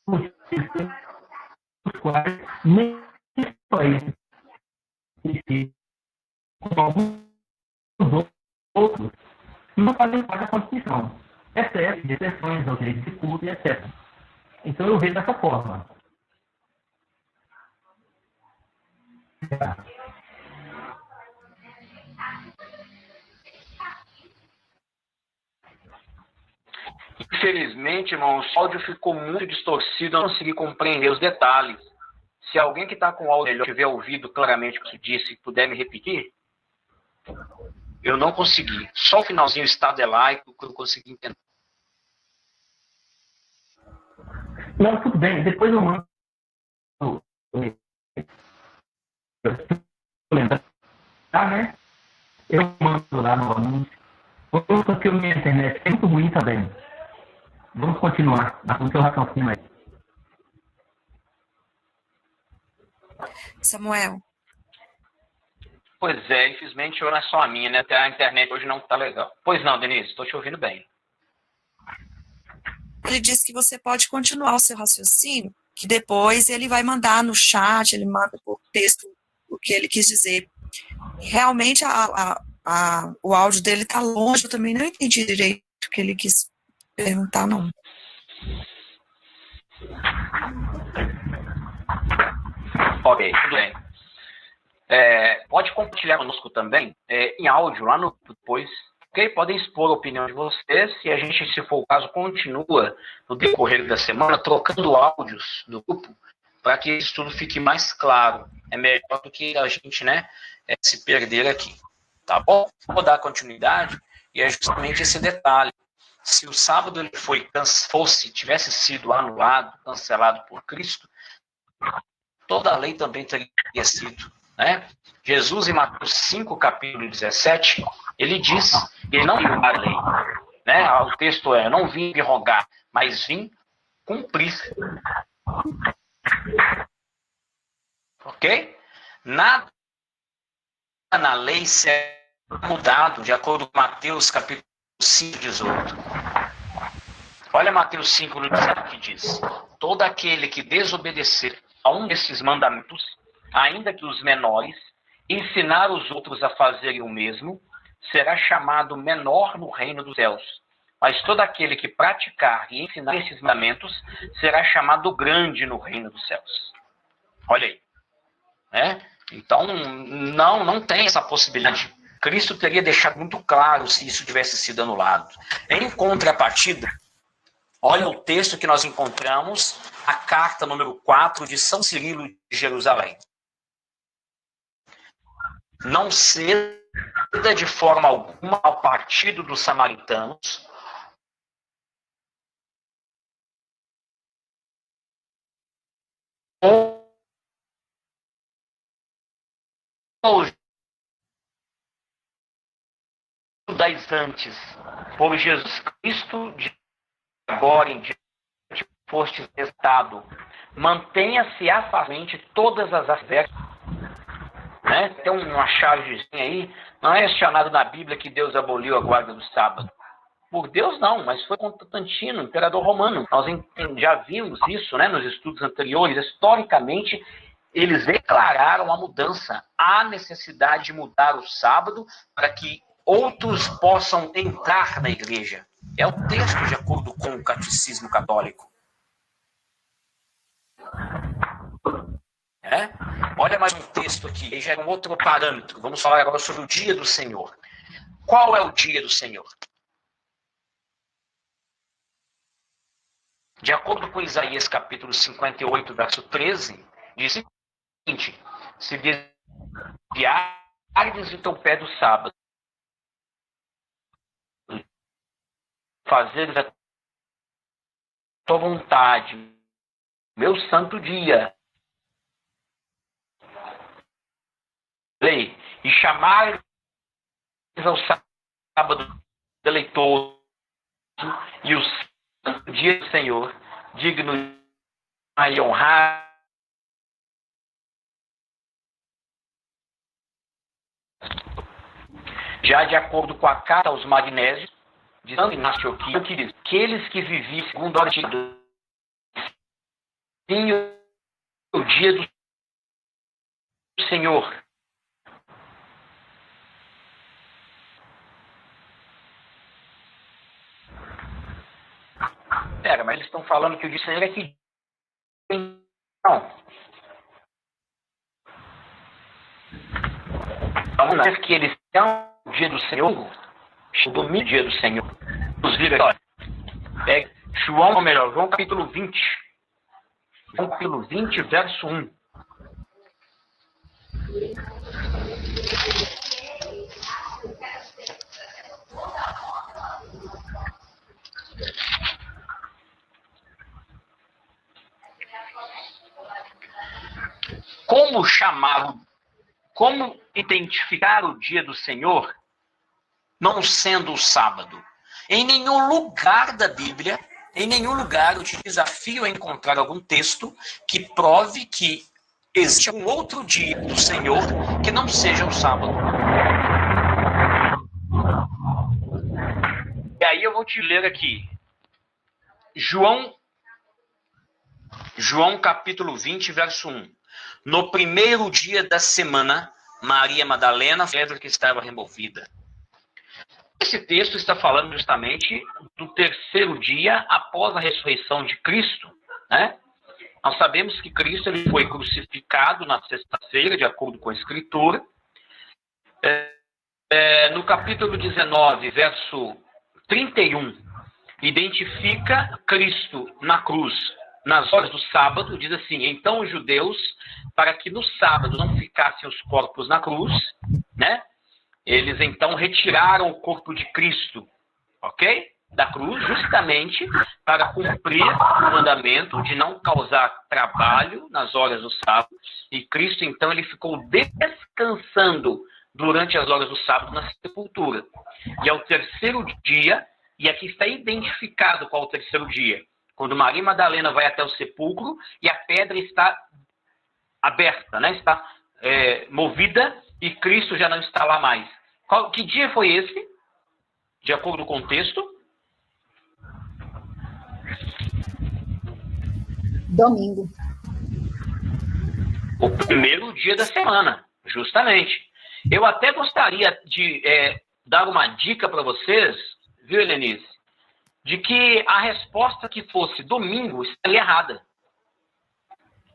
motivo pelos quais nem só esse, como alguns outros, não fazem parte da Constituição, exceto de exceções ao direito de culto e etc. Então eu vejo dessa forma. Infelizmente, irmãos, o áudio ficou muito distorcido, eu não consegui compreender os detalhes. Se alguém que está com o áudio melhor tiver ouvido claramente o que eu disse e puder me repetir, eu não consegui. Só o finalzinho estado laico que eu consegui entender. Não, tudo bem, depois eu mando. Tá, né? Eu mando lá novamente. Porque a minha internet é muito ruim também. Vamos continuar com o seu raciocínio aí. Samuel, Pois é, infelizmente não é só a minha, né? Até a internet hoje não está legal. Pois não, Denise, estou te ouvindo bem. ele disse que você pode continuar o seu raciocínio, que depois ele vai mandar no chat, ele manda por texto o que ele quis dizer. Realmente o áudio dele está longe, eu também não entendi direito o que ele quis perguntar, não. Ok, tudo bem. Pode compartilhar conosco também, em áudio, lá no depois, ok? Podem expor a opinião de vocês e a gente, se for o caso, continua no decorrer da semana trocando áudios do grupo para que isso tudo fique mais claro. É melhor do que a gente, né, se perder aqui. Tá bom? Vou dar continuidade e é justamente esse detalhe. Se o sábado ele tivesse sido anulado, cancelado por Cristo, toda a lei também teria sido, né? Jesus, em Mateus 5, capítulo 17, ele diz que ele não veio a lei, né? O texto não vim rogar, mas vim cumprir. Ok? Nada na lei será mudado, de acordo com Mateus, capítulo 5, 18. Olha Mateus 5, 17, que diz: todo aquele que desobedecer a um desses mandamentos, ainda que os menores, ensinar os outros a fazerem o mesmo, será chamado menor no reino dos céus. Mas todo aquele que praticar e ensinar esses mandamentos será chamado grande no reino dos céus. Olha aí. Então, não tem essa possibilidade. Cristo teria deixado muito claro se isso tivesse sido anulado. Em contrapartida, olha o texto que nós encontramos, a carta número 4 de São Cirilo de Jerusalém. Não ceda de forma alguma ao partido dos samaritanos, ou aos judaizantes, por Jesus Cristo, de agora em diante, foste testado. Mantenha-se afastamente todas as adversidades. Tem uma chargezinha aí, não é mencionado na Bíblia que Deus aboliu a guarda do sábado. Por Deus não, mas foi Constantino, imperador romano. Nós já vimos isso, né, nos estudos anteriores. Historicamente, eles declararam a mudança. Há necessidade de mudar o sábado para que outros possam entrar na igreja. É o texto de acordo com o catecismo católico. Olha mais um texto aqui, aí já é um outro parâmetro. Vamos falar agora sobre o dia do Senhor. Qual é o dia do Senhor? De acordo com Isaías capítulo 58, verso 13, diz o seguinte: se desviares de teu pé do sábado, fazeres a tua vontade, meu santo dia, e chamares ao sábado deleitoso e o santo dia do Senhor, digno e honrar, já de acordo com a carta aos Magnésios, de Santo Inácio que diz: aqueles que viviam segundo a ordem sim o dia do Senhor. Pera, mas eles estão falando que o dia do Senhor é que... Não. Vamos dizer que eles são o dia do Senhor, o domingo dia do Senhor. Inclusive, olha, pega João, ou melhor, João capítulo 20. João capítulo 20, verso 1. Como identificar o dia do Senhor não sendo o sábado? Em nenhum lugar da Bíblia, em nenhum lugar eu te desafio a encontrar algum texto que prove que existe um outro dia do Senhor que não seja o sábado. E aí eu vou te ler aqui. João capítulo 20, verso 1. No primeiro dia da semana, Maria Madalena, pedra que estava removida. Esse texto está falando justamente do terceiro dia após a ressurreição de Cristo, né? Nós sabemos que Cristo ele foi crucificado na sexta-feira, de acordo com a Escritura. No capítulo 19, verso 31, identifica Cristo na cruz nas horas do sábado, diz assim: então os judeus, para que no sábado não ficassem os corpos na cruz, né? Eles então retiraram o corpo de Cristo, ok? Da cruz, justamente para cumprir o mandamento de não causar trabalho nas horas do sábado. E Cristo então ele ficou descansando durante as horas do sábado na sepultura. E ao terceiro dia, e aqui está identificado qual é o terceiro dia, quando Maria Madalena vai até o sepulcro e a pedra está aberta, né? Está movida e Cristo já não está lá mais. Que dia foi esse? De acordo com o texto? Domingo. O primeiro dia da semana, justamente. Eu até gostaria de dar uma dica para vocês, viu, Helenice? De que a resposta que fosse domingo estaria errada.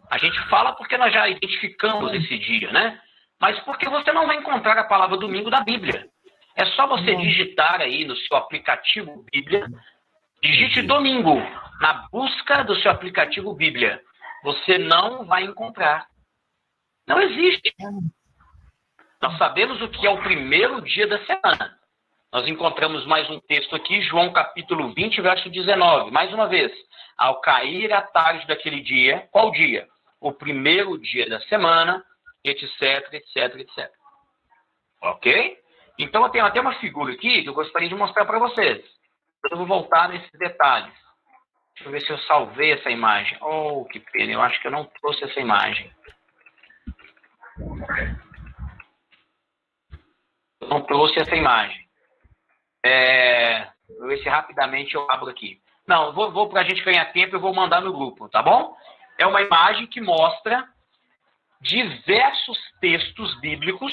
A gente fala porque nós já identificamos esse dia, né? Mas porque você não vai encontrar a palavra domingo na Bíblia. É só você digitar aí no seu aplicativo Bíblia, digite domingo na busca do seu aplicativo Bíblia. Você não vai encontrar. Não existe. Nós sabemos o que é o primeiro dia da semana. Nós encontramos mais um texto aqui, João capítulo 20, verso 19. Mais uma vez, ao cair a tarde daquele dia, qual dia? O primeiro dia da semana, etc, etc, etc. Ok? Então eu tenho até uma figura aqui que eu gostaria de mostrar para vocês. Eu vou voltar nesses detalhes. Deixa eu ver se eu salvei essa imagem. Oh, que pena, eu acho que eu não trouxe essa imagem. Eu não trouxe essa imagem. Vou ver se rapidamente eu abro aqui. Não, vou para a gente ganhar tempo, eu vou mandar no grupo, tá bom? É uma imagem que mostra diversos textos bíblicos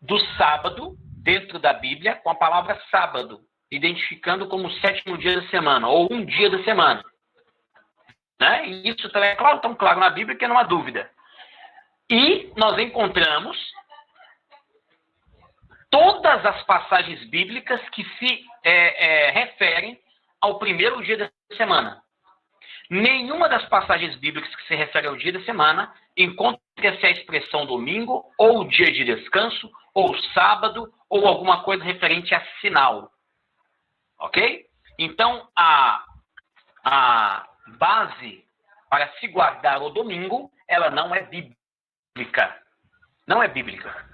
do sábado, dentro da Bíblia, com a palavra sábado, identificando como o sétimo dia da semana, ou um dia da semana. Né? E isso também é claro, tão claro na Bíblia que não há dúvida. E nós encontramos todas as passagens bíblicas que se referem ao primeiro dia da semana. Nenhuma das passagens bíblicas que se refere ao dia da semana encontra-se a expressão domingo, ou dia de descanso, ou sábado, ou alguma coisa referente a sinal. Ok? Então, a base para se guardar o domingo, ela não é bíblica. Não é bíblica.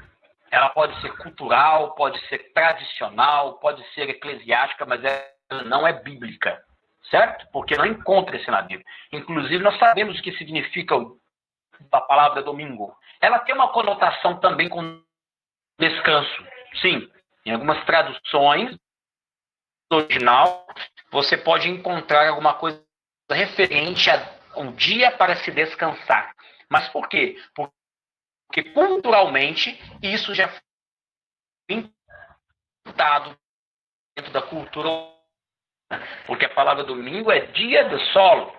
Ela pode ser cultural, pode ser tradicional, pode ser eclesiástica, mas ela não é bíblica. Certo? Porque não encontra-se na Bíblia. Inclusive, nós sabemos o que significa a palavra domingo. Ela tem uma conotação também com descanso. Sim, em algumas traduções do original, você pode encontrar alguma coisa referente a um dia para se descansar. Mas por quê? Porque culturalmente isso já foi implantado dentro da cultura, porque a palavra domingo é dia do solo.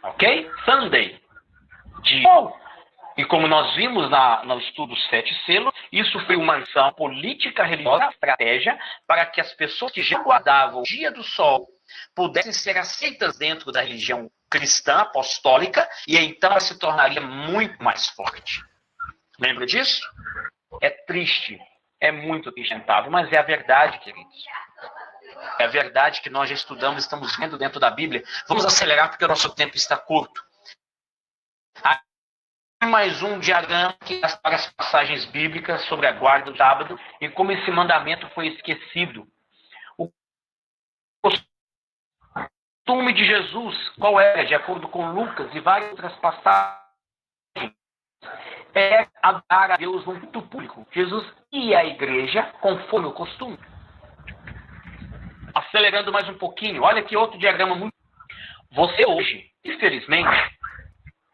Ok? Sunday. Dia. E como nós vimos no estudo Sete Selos, isso foi uma ação política religiosa, estratégia, para que as pessoas que já guardavam o dia do sol pudessem ser aceitas dentro da religião cristã apostólica, e então ela se tornaria muito mais forte. Lembra disso? É triste, é muito lamentável, mas é a verdade, queridos. É a verdade que nós já estudamos, estamos vendo dentro da Bíblia. Vamos acelerar porque o nosso tempo está curto. Mais um diagrama para as passagens bíblicas sobre a guarda do sábado e como esse mandamento foi esquecido. O costume de Jesus, qual era, de acordo com Lucas e várias outras passagens, é adorar a Deus no culto público. Jesus ia à igreja conforme o costume. Acelerando mais um pouquinho, olha aqui outro diagrama muito. Você hoje, infelizmente,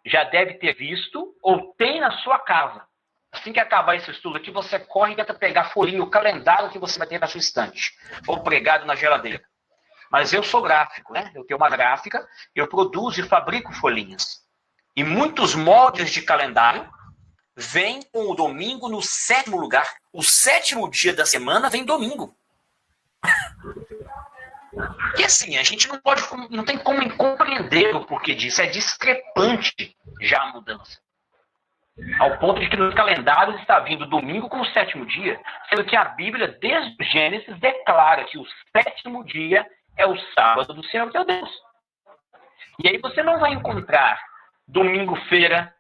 já deve ter visto ou tem na sua casa. Assim que acabar esse estudo aqui, você corre e tenta pegar a folhinha, o calendário que você vai ter na sua estante, ou pregado na geladeira. Mas eu sou gráfico, né? Eu tenho uma gráfica, eu produzo e fabrico folhinhas. E muitos moldes de calendário vêm com o domingo no 7º lugar. O 7º dia da semana vem domingo. E assim, a gente não tem como compreender o porquê disso. É discrepante já a mudança. Ao ponto de que nos calendários está vindo domingo como 7º dia, sendo que a Bíblia, desde o Gênesis, declara que o 7º dia é o sábado do Senhor teu Deus. E aí você não vai encontrar domingo-feira,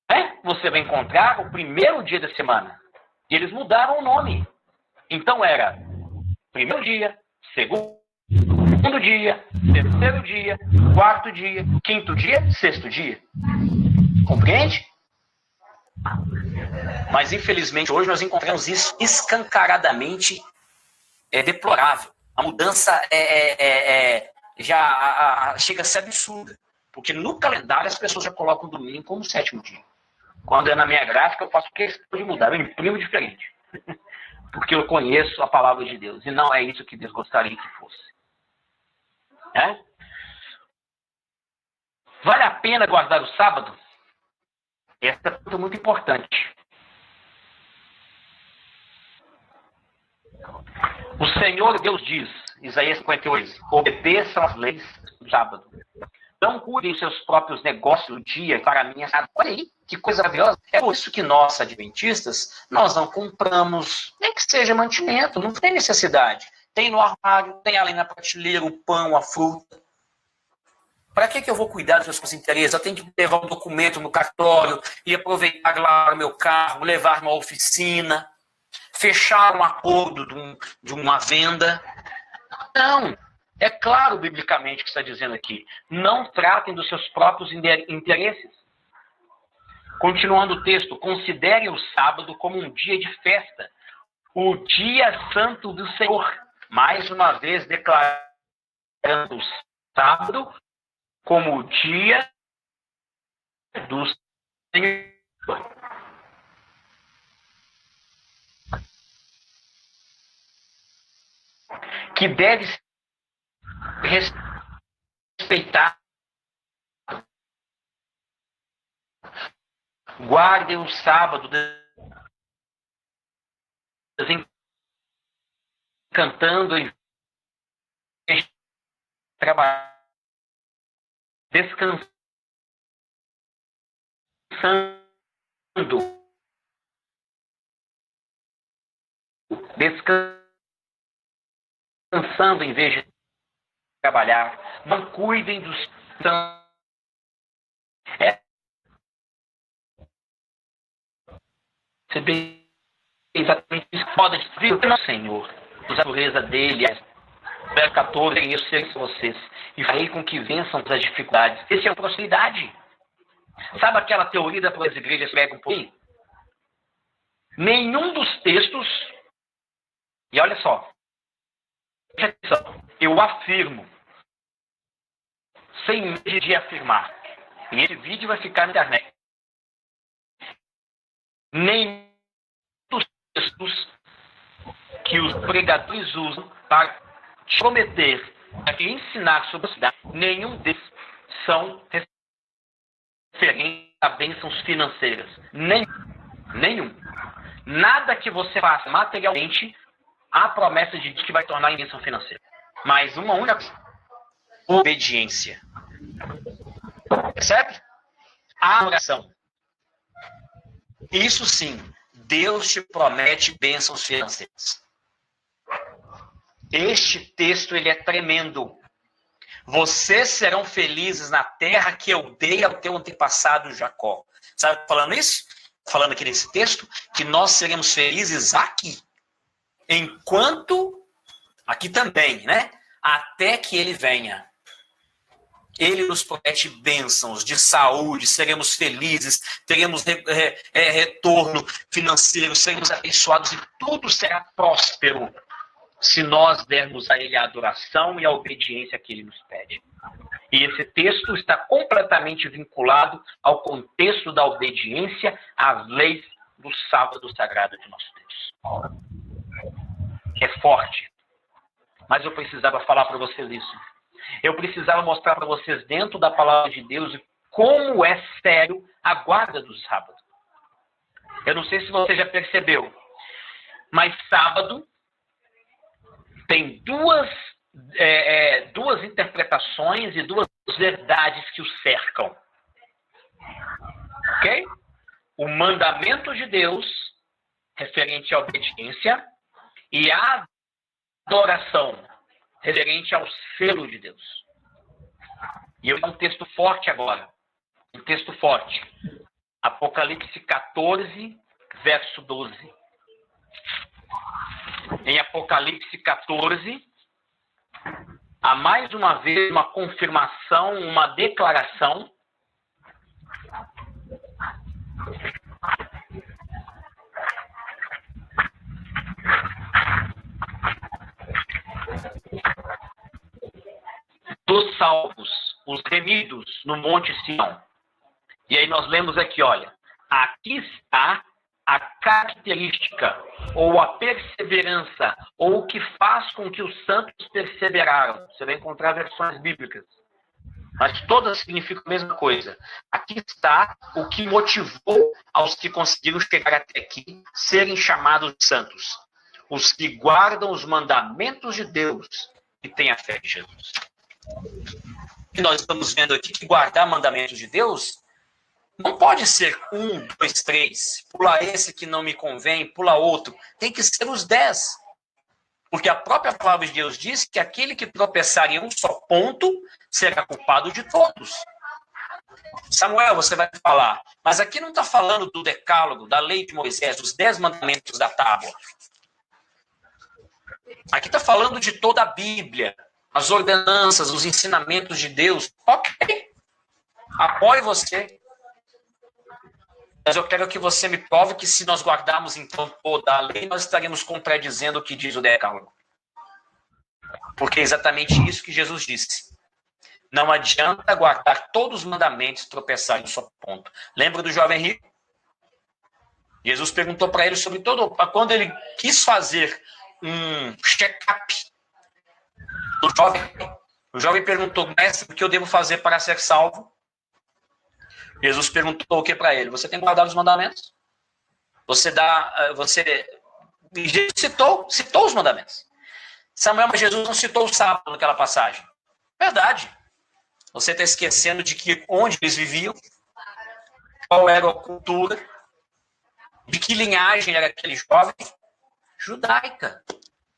né? Você vai encontrar o primeiro dia da semana. E eles mudaram o nome. Então era primeiro dia, segundo dia, terceiro dia, quarto dia, quinto dia, sexto dia. Compreende? Mas, infelizmente, hoje nós encontramos isso escancaradamente deplorável. A mudança já chega a ser absurda. Porque no calendário as pessoas já colocam o domingo como 7º dia. Quando é na minha gráfica, eu faço questão de mudar. Eu imprimo diferente. Porque eu conheço a palavra de Deus. E não é isso que Deus gostaria que fosse. Vale a pena guardar o sábado? Essa é uma pergunta muito importante. O Senhor Deus diz, Isaías 58, obedeçam as leis do sábado. Não cuidem os seus próprios negócios no dia para a minha casa. Olha aí, que coisa maravilhosa. É por isso que nós, adventistas, nós não compramos, nem que seja mantimento, não tem necessidade. Tem no armário, tem ali na prateleira o pão, a fruta. Para que eu vou cuidar dos meus interesses? Eu tenho que levar um documento no cartório e aproveitar lá o meu carro, levar numa oficina, fechar um acordo de uma venda. Não. É claro, biblicamente, que está dizendo aqui. Não tratem dos seus próprios interesses. Continuando o texto, considerem o sábado como um dia de festa, o dia santo do Senhor. Mais uma vez declarando o sábado como o dia do Senhor. Que deve ser respeitado. Guardem o sábado, cantando em vez de trabalhar, descansando, descansando em vez de trabalhar. Não cuidem dos exatamente isso que pode destruir o Senhor, a natureza dele, verso 14, eu sei que vocês, e farei com que vençam as dificuldades. Esse é a prosperidade. Sabe aquela teoria das igrejas pregam por aí? Nenhum dos textos, e olha só, eu afirmo, sem medo de afirmar, e esse vídeo vai ficar na internet, nem dos textos que os pregadores usam para te prometer, para te ensinar sobre a cidade, nenhum deles são referentes a bênçãos financeiras. Nenhum. Nada que você faça materialmente, há promessa de Deus que vai tornar em bênção financeira. Mas uma única obediência. Percebe? A oração. Isso sim, Deus te promete bênçãos financeiras. Este texto, ele é tremendo. Vocês serão felizes na terra que eu dei ao teu antepassado Jacó. Sabe falando isso? Falando aqui nesse texto, que nós seremos felizes aqui. Enquanto, aqui também, né? Até que ele venha. Ele nos promete bênçãos de saúde, seremos felizes, teremos retorno financeiro, seremos abençoados e tudo será próspero se nós dermos a ele a adoração e a obediência que ele nos pede. E esse texto está completamente vinculado ao contexto da obediência às leis do sábado sagrado de nosso Deus. É forte. Mas eu precisava falar para vocês isso. Eu precisava mostrar para vocês dentro da palavra de Deus como é sério a guarda do sábado. Eu não sei se você já percebeu, mas sábado tem duas interpretações e duas verdades que o cercam. Ok? O mandamento de Deus, referente à obediência, e a adoração, referente ao selo de Deus. E eu vou dar um texto forte agora. Um texto forte. Apocalipse 14, verso 12. Em Apocalipse 14, há mais uma vez uma confirmação, uma declaração dos salvos, os remidos no Monte Sião. E aí nós lemos aqui, olha, aqui está a característica, ou a perseverança, ou o que faz com que os santos perseveraram. Você vai encontrar versões bíblicas, mas todas significam a mesma coisa. Aqui está o que motivou aos que conseguiram chegar até aqui serem chamados santos. Os que guardam os mandamentos de Deus e têm a fé em Jesus. E nós estamos vendo aqui que guardar mandamentos de Deus não pode ser 1, 2, 3. Pula esse que não me convém, pula outro. Tem que ser os 10. Porque a própria palavra de Deus diz que aquele que tropeçar em um só ponto será culpado de todos. Samuel, você vai falar, mas aqui não está falando do decálogo, da lei de Moisés, dos 10 mandamentos da tábua. Aqui está falando de toda a Bíblia, as ordenanças, os ensinamentos de Deus. Ok, apoio você. Mas eu quero que você me prove que se nós guardarmos então toda a lei, nós estaremos contradizendo o que diz o decálogo. Porque é exatamente isso que Jesus disse. Não adianta guardar todos os mandamentos e tropeçar em um só ponto. Lembra do jovem rico? Jesus perguntou para ele sobre todo... Quando ele quis fazer um check-up do jovem, o jovem perguntou, mestre, o que eu devo fazer para ser salvo? Jesus perguntou o que para ele? Você tem guardado os mandamentos? Jesus citou os mandamentos. Samuel, mas Jesus não citou o sábado naquela passagem. Verdade. Você está esquecendo de que onde eles viviam, qual era a cultura, de que linhagem era aquele jovem? Judaica.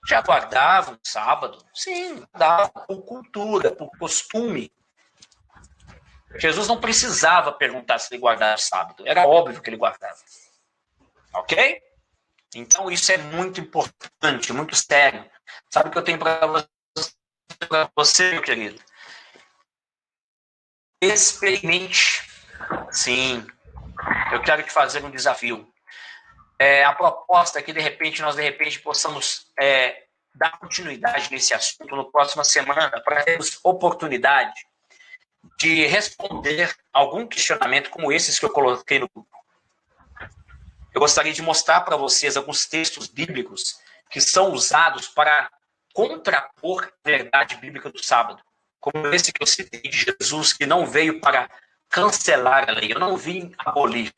Já guardavam o sábado? Sim, guardavam por cultura, por costume. Jesus não precisava perguntar se ele guardava o sábado. Era óbvio que ele guardava. Ok? Então isso é muito importante, muito sério. Sabe o que eu tenho para você, meu querido? Experimente. Sim. Eu quero te fazer um desafio. A proposta é que, de repente, nós possamos dar continuidade nesse assunto na próxima semana, para termos oportunidade de responder algum questionamento como esses que eu coloquei no grupo. Eu gostaria de mostrar para vocês alguns textos bíblicos que são usados para contrapor a verdade bíblica do sábado, como esse que eu citei de Jesus, que não veio para cancelar a lei. Eu não vim abolir,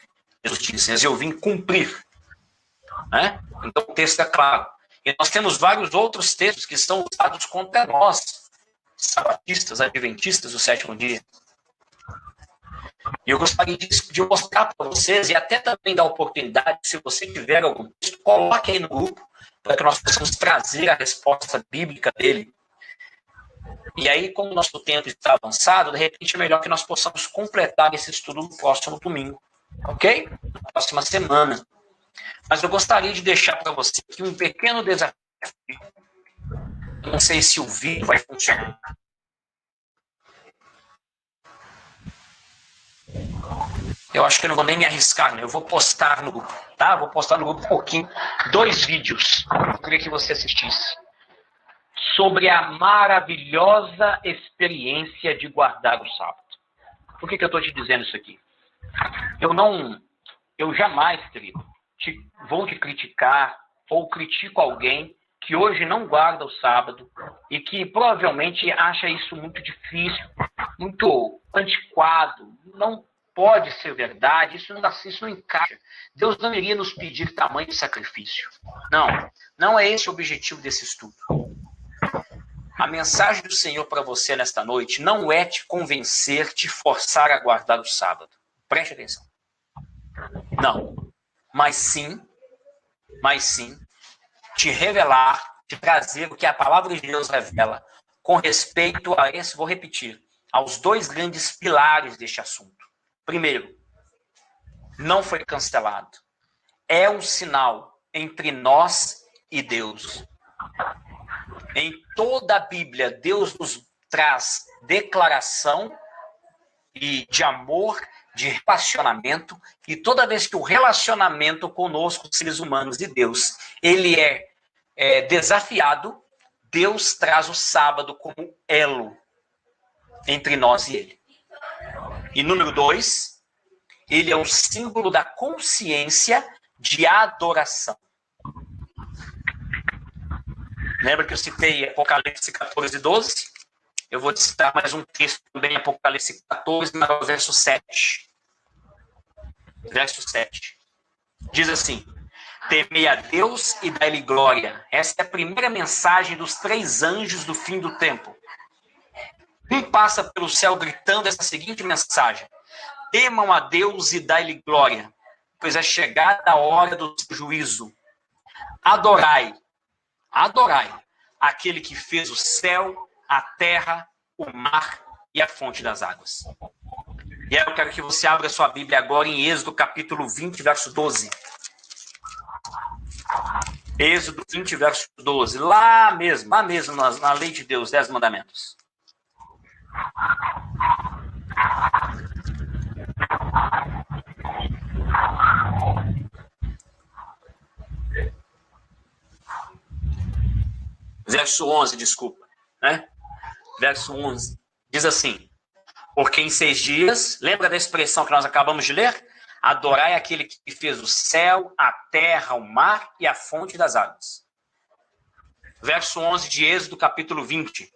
Jesus disse, mas eu vim cumprir. Né? Então o texto é claro. E nós temos vários outros textos que são usados contra nós, sabatistas, adventistas do sétimo dia. E eu gostaria de mostrar para vocês, e até também dar oportunidade, se você tiver algum texto, coloque aí no grupo, para que nós possamos trazer a resposta bíblica dele. E aí, como o nosso tempo está avançado, de repente é melhor que nós possamos completar esse estudo no próximo domingo. Ok? Na próxima semana. Mas eu gostaria de deixar para você aqui um pequeno desafio. Não sei se o vídeo vai funcionar. Eu acho que eu não vou nem me arriscar, né? Eu vou postar no grupo, tá? Vou postar no grupo um pouquinho, 2 vídeos. Eu queria que você assistisse. Sobre a maravilhosa experiência de guardar o sábado. Por que eu estou te dizendo isso aqui? Eu jamais, querido, vou te criticar ou critico alguém que hoje não guarda o sábado e que provavelmente acha isso muito difícil, muito antiquado, não pode ser verdade, isso não encaixa. Deus não iria nos pedir tamanho sacrifício. Não é esse o objetivo desse estudo. A mensagem do Senhor para você nesta noite não é te convencer, te forçar a guardar o sábado. Preste atenção. Não. Mas sim, te revelar, te trazer o que a palavra de Deus revela com respeito a esse, vou repetir, aos 2 grandes pilares deste assunto. Primeiro, não foi cancelado. É um sinal entre nós e Deus. Em toda a Bíblia, Deus nos traz declaração de amor, de relacionamento, e toda vez que o relacionamento conosco, seres humanos e Deus, ele é desafiado, Deus traz o sábado como elo entre nós e ele. E número 2, ele é um símbolo da consciência de adoração. Lembra que eu citei Apocalipse 14, 12? Eu vou citar mais um texto também, Apocalipse 14, verso 7. Verso 7. Diz assim: temei a Deus e dai-lhe glória. Essa é a primeira mensagem dos 3 anjos do fim do tempo. Um passa pelo céu gritando essa seguinte mensagem: temam a Deus e dai-lhe glória, pois é chegada a hora do juízo. Adorai aquele que fez o céu, a terra, o mar e a fonte das águas. E aí eu quero que você abra sua Bíblia agora em Êxodo capítulo 20, verso 12. Êxodo 20, verso 12. Lá mesmo na lei de Deus, 10 mandamentos. Verso 11, desculpa. Né? Verso 11. Diz assim: porque em 6 dias, lembra da expressão que nós acabamos de ler? Adorai aquele que fez o céu, a terra, o mar e a fonte das águas. Verso 11 de Êxodo, capítulo 20.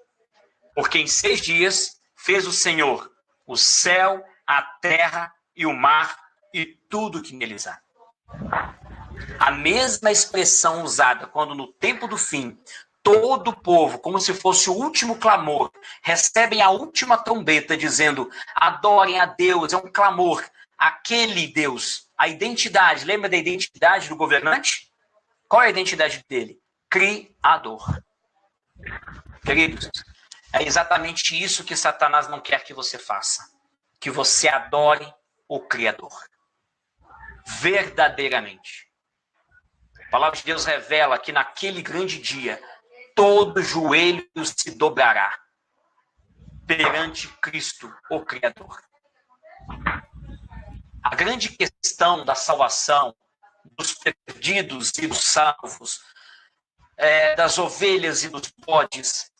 Porque em 6 dias fez o Senhor o céu, a terra e o mar e tudo que neles há. A mesma expressão usada quando no tempo do fim todo o povo, como se fosse o último clamor, recebem a última trombeta dizendo: adorem a Deus, é um clamor. Aquele Deus, a identidade, lembra da identidade do governante? Qual é a identidade dele? Criador. Queridos, é exatamente isso que Satanás não quer que você faça. Que você adore o Criador. Verdadeiramente. A palavra de Deus revela que naquele grande dia, todo joelho se dobrará perante Cristo, o Criador. A grande questão da salvação, dos perdidos e dos salvos, das ovelhas e dos bodes,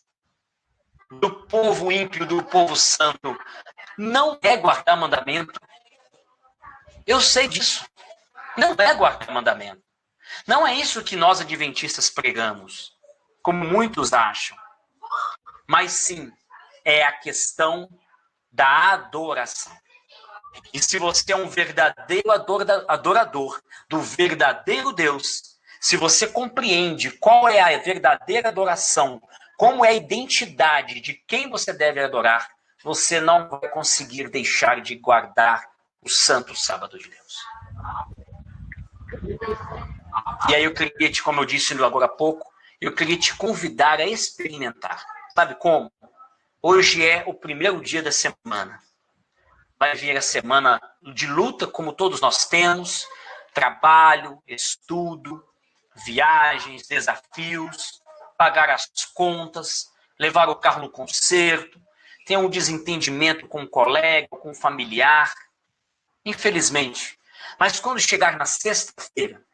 do povo ímpio, do povo santo, não é guardar mandamento. Eu sei disso. Não é guardar mandamento. Não é isso que nós adventistas pregamos, como muitos acham. Mas sim, é a questão da adoração. E se você é um verdadeiro adorador do verdadeiro Deus, se você compreende qual é a verdadeira adoração, como é a identidade de quem você deve adorar, você não vai conseguir deixar de guardar o santo sábado de Deus. E aí eu queria como eu disse agora há pouco, eu queria te convidar a experimentar. Sabe como? Hoje é o primeiro dia da semana. Vai vir a semana de luta, como todos nós temos, trabalho, estudo, viagens, desafios, pagar as contas, levar o carro no conserto, ter um desentendimento com um colega, com um familiar, infelizmente. Mas quando chegar na sexta-feira,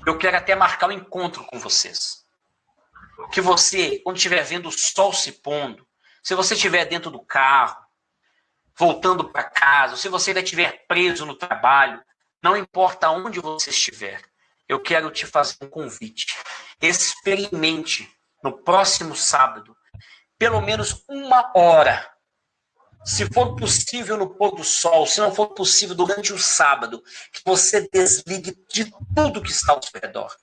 eu quero até marcar um encontro com vocês. Que você, quando estiver vendo o sol se pondo, se você estiver dentro do carro, voltando para casa, se você ainda estiver preso no trabalho, não importa onde você estiver, eu quero te fazer um convite. Experimente no próximo sábado, pelo menos 1 hora. Se for possível no pôr do sol, se não for possível durante o sábado, que você desligue de tudo que está ao seu redor.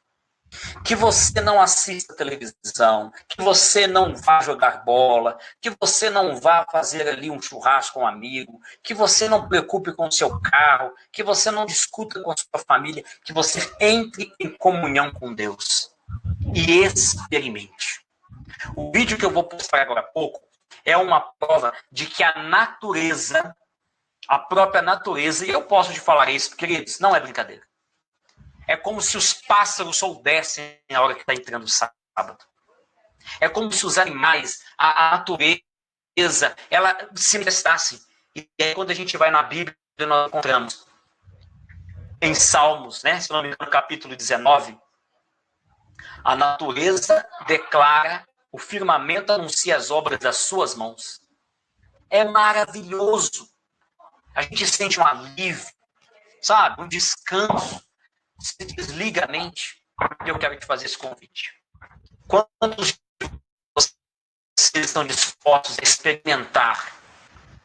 Que você não assista televisão, que você não vá jogar bola, que você não vá fazer ali um churrasco com um amigo, que você não preocupe com o seu carro, que você não discuta com a sua família, que você entre em comunhão com Deus e experimente. O vídeo que eu vou postar agora há pouco é uma prova de que a natureza, a própria natureza, e eu posso te falar isso, queridos, não é brincadeira. É como se os pássaros soubessem a hora que está entrando o sábado. É como se os animais, a natureza, ela se manifestasse. E aí quando a gente vai na Bíblia, nós encontramos em Salmos, né, se não me engano, no capítulo 19, a natureza declara, o firmamento anuncia as obras das suas mãos. É maravilhoso. A gente sente um alívio, sabe? Um descanso. Se desliga a mente. Eu quero te fazer esse convite. Quantos de vocês estão dispostos a experimentar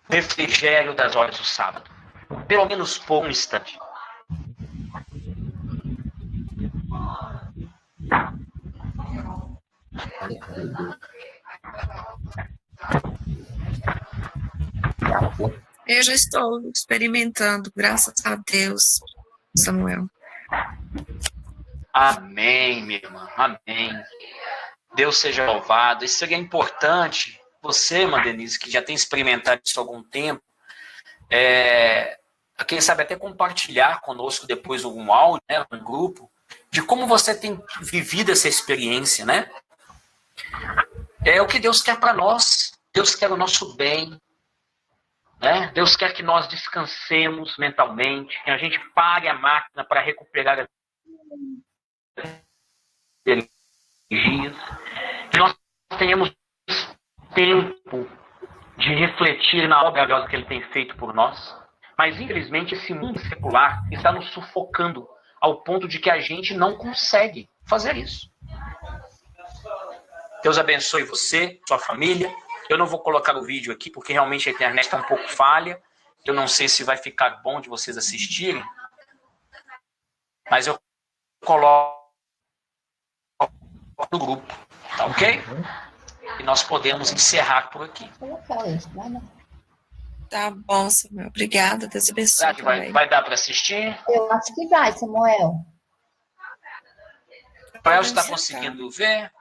o refrigério das horas do sábado? Pelo menos por um instante. Eu já estou experimentando, graças a Deus, Samuel. Amém, minha irmã. Amém. Deus seja louvado. Isso seria importante. Você, irmã Denise, que já tem experimentado isso há algum tempo, quem sabe até compartilhar conosco depois algum áudio, né, um grupo, de como você tem vivido essa experiência, né? É o que Deus quer para nós. Deus quer o nosso bem. Né? Deus quer que nós descansemos mentalmente, que a gente pare a máquina para recuperar as energias, que nós tenhamos tempo de refletir na obra gloriosa que Ele tem feito por nós. Mas, infelizmente, esse mundo secular está nos sufocando ao ponto de que a gente não consegue fazer isso. Deus abençoe você, sua família. Eu não vou colocar o vídeo aqui, porque realmente a internet está um pouco falha. Eu não sei se vai ficar bom de vocês assistirem. Mas eu coloco no grupo, tá ok? E nós podemos encerrar por aqui. Tá bom, Samuel. Obrigada. Deus abençoe. Vai dar para assistir? Eu acho que vai, Samuel. O Rafael está conseguindo ver?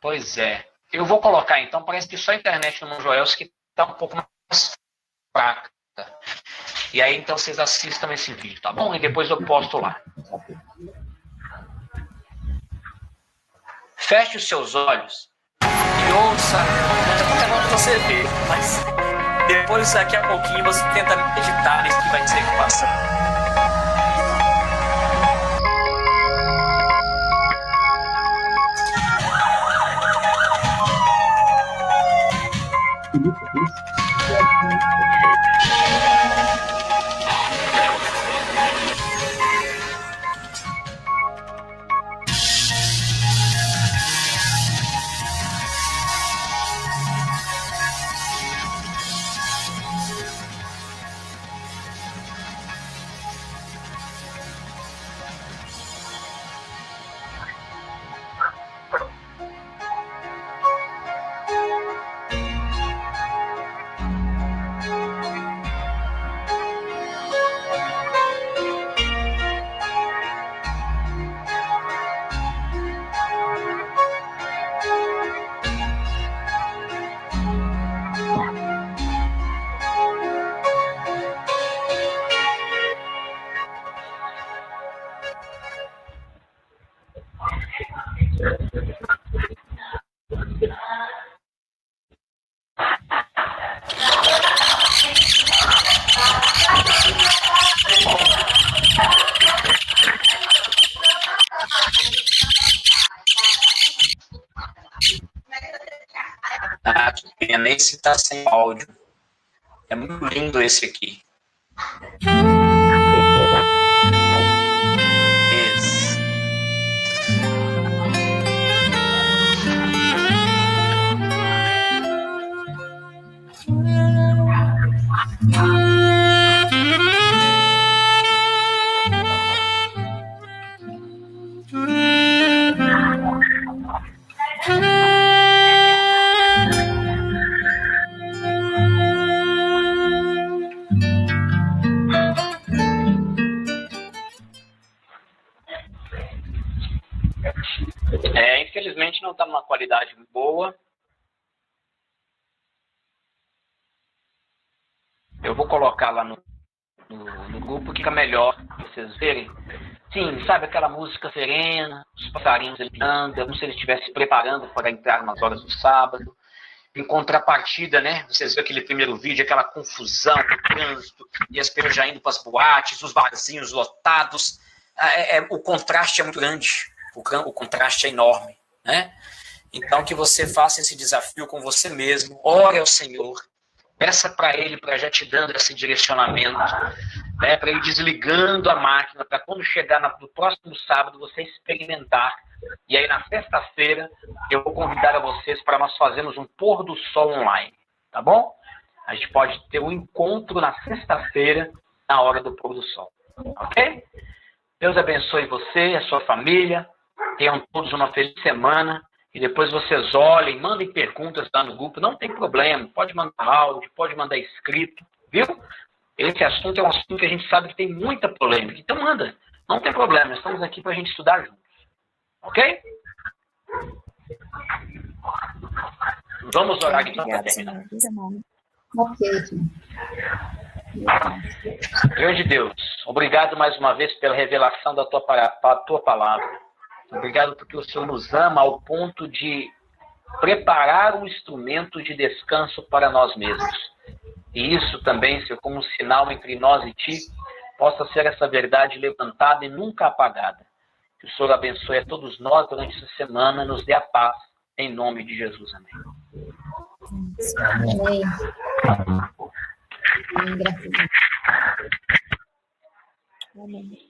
Pois é. Eu vou colocar, então, parece que só a internet no Joel que está um pouco mais fraca. E aí, então, vocês assistam esse vídeo, tá bom? E depois eu posto lá. Feche os seus olhos e ouça. Não é você ver, mas depois, daqui a pouquinho, você tenta meditar nesse que vai ser passando. Ah, que pena, esse tá sem áudio. É muito lindo esse aqui. Esse. Infelizmente não está numa qualidade boa. Eu vou colocar lá no grupo que fica melhor para vocês verem. Sim, sabe aquela música serena, os passarinhos andando, como se ele estivesse se preparando para entrar nas horas do sábado. Em contrapartida, né? Vocês viram aquele primeiro vídeo, aquela confusão, o trânsito, e as pessoas já indo para as boates, os barzinhos lotados. O contraste é muito grande, o contraste é enorme, né? Então, que você faça esse desafio com você mesmo, ore ao Senhor, peça para Ele, para já te dando esse direcionamento, né? Para Ele desligando a máquina, para quando chegar no próximo sábado, você experimentar. E aí, na sexta-feira, eu vou convidar a vocês para nós fazermos um pôr do sol online, tá bom? A gente pode ter um encontro na sexta-feira, na hora do pôr do sol, ok? Deus abençoe você, a sua família, tenham todos uma feliz semana, e depois vocês olhem, mandem perguntas lá no grupo, não tem problema, pode mandar áudio, pode mandar escrito, viu? Esse assunto é um assunto que a gente sabe que tem muita polêmica, então manda, não tem problema, estamos aqui para a gente estudar juntos. Ok? Vamos orar então para terminar. Ok. Grande Deus, obrigado mais uma vez pela revelação da tua palavra. Obrigado porque o Senhor nos ama ao ponto de preparar um instrumento de descanso para nós mesmos. E isso também, Senhor, como um sinal entre nós e Ti, possa ser essa verdade levantada e nunca apagada. Que o Senhor abençoe a todos nós durante essa semana, nos dê a paz, em nome de Jesus. Amém. Amém. Amém. Graças a Deus. Amém.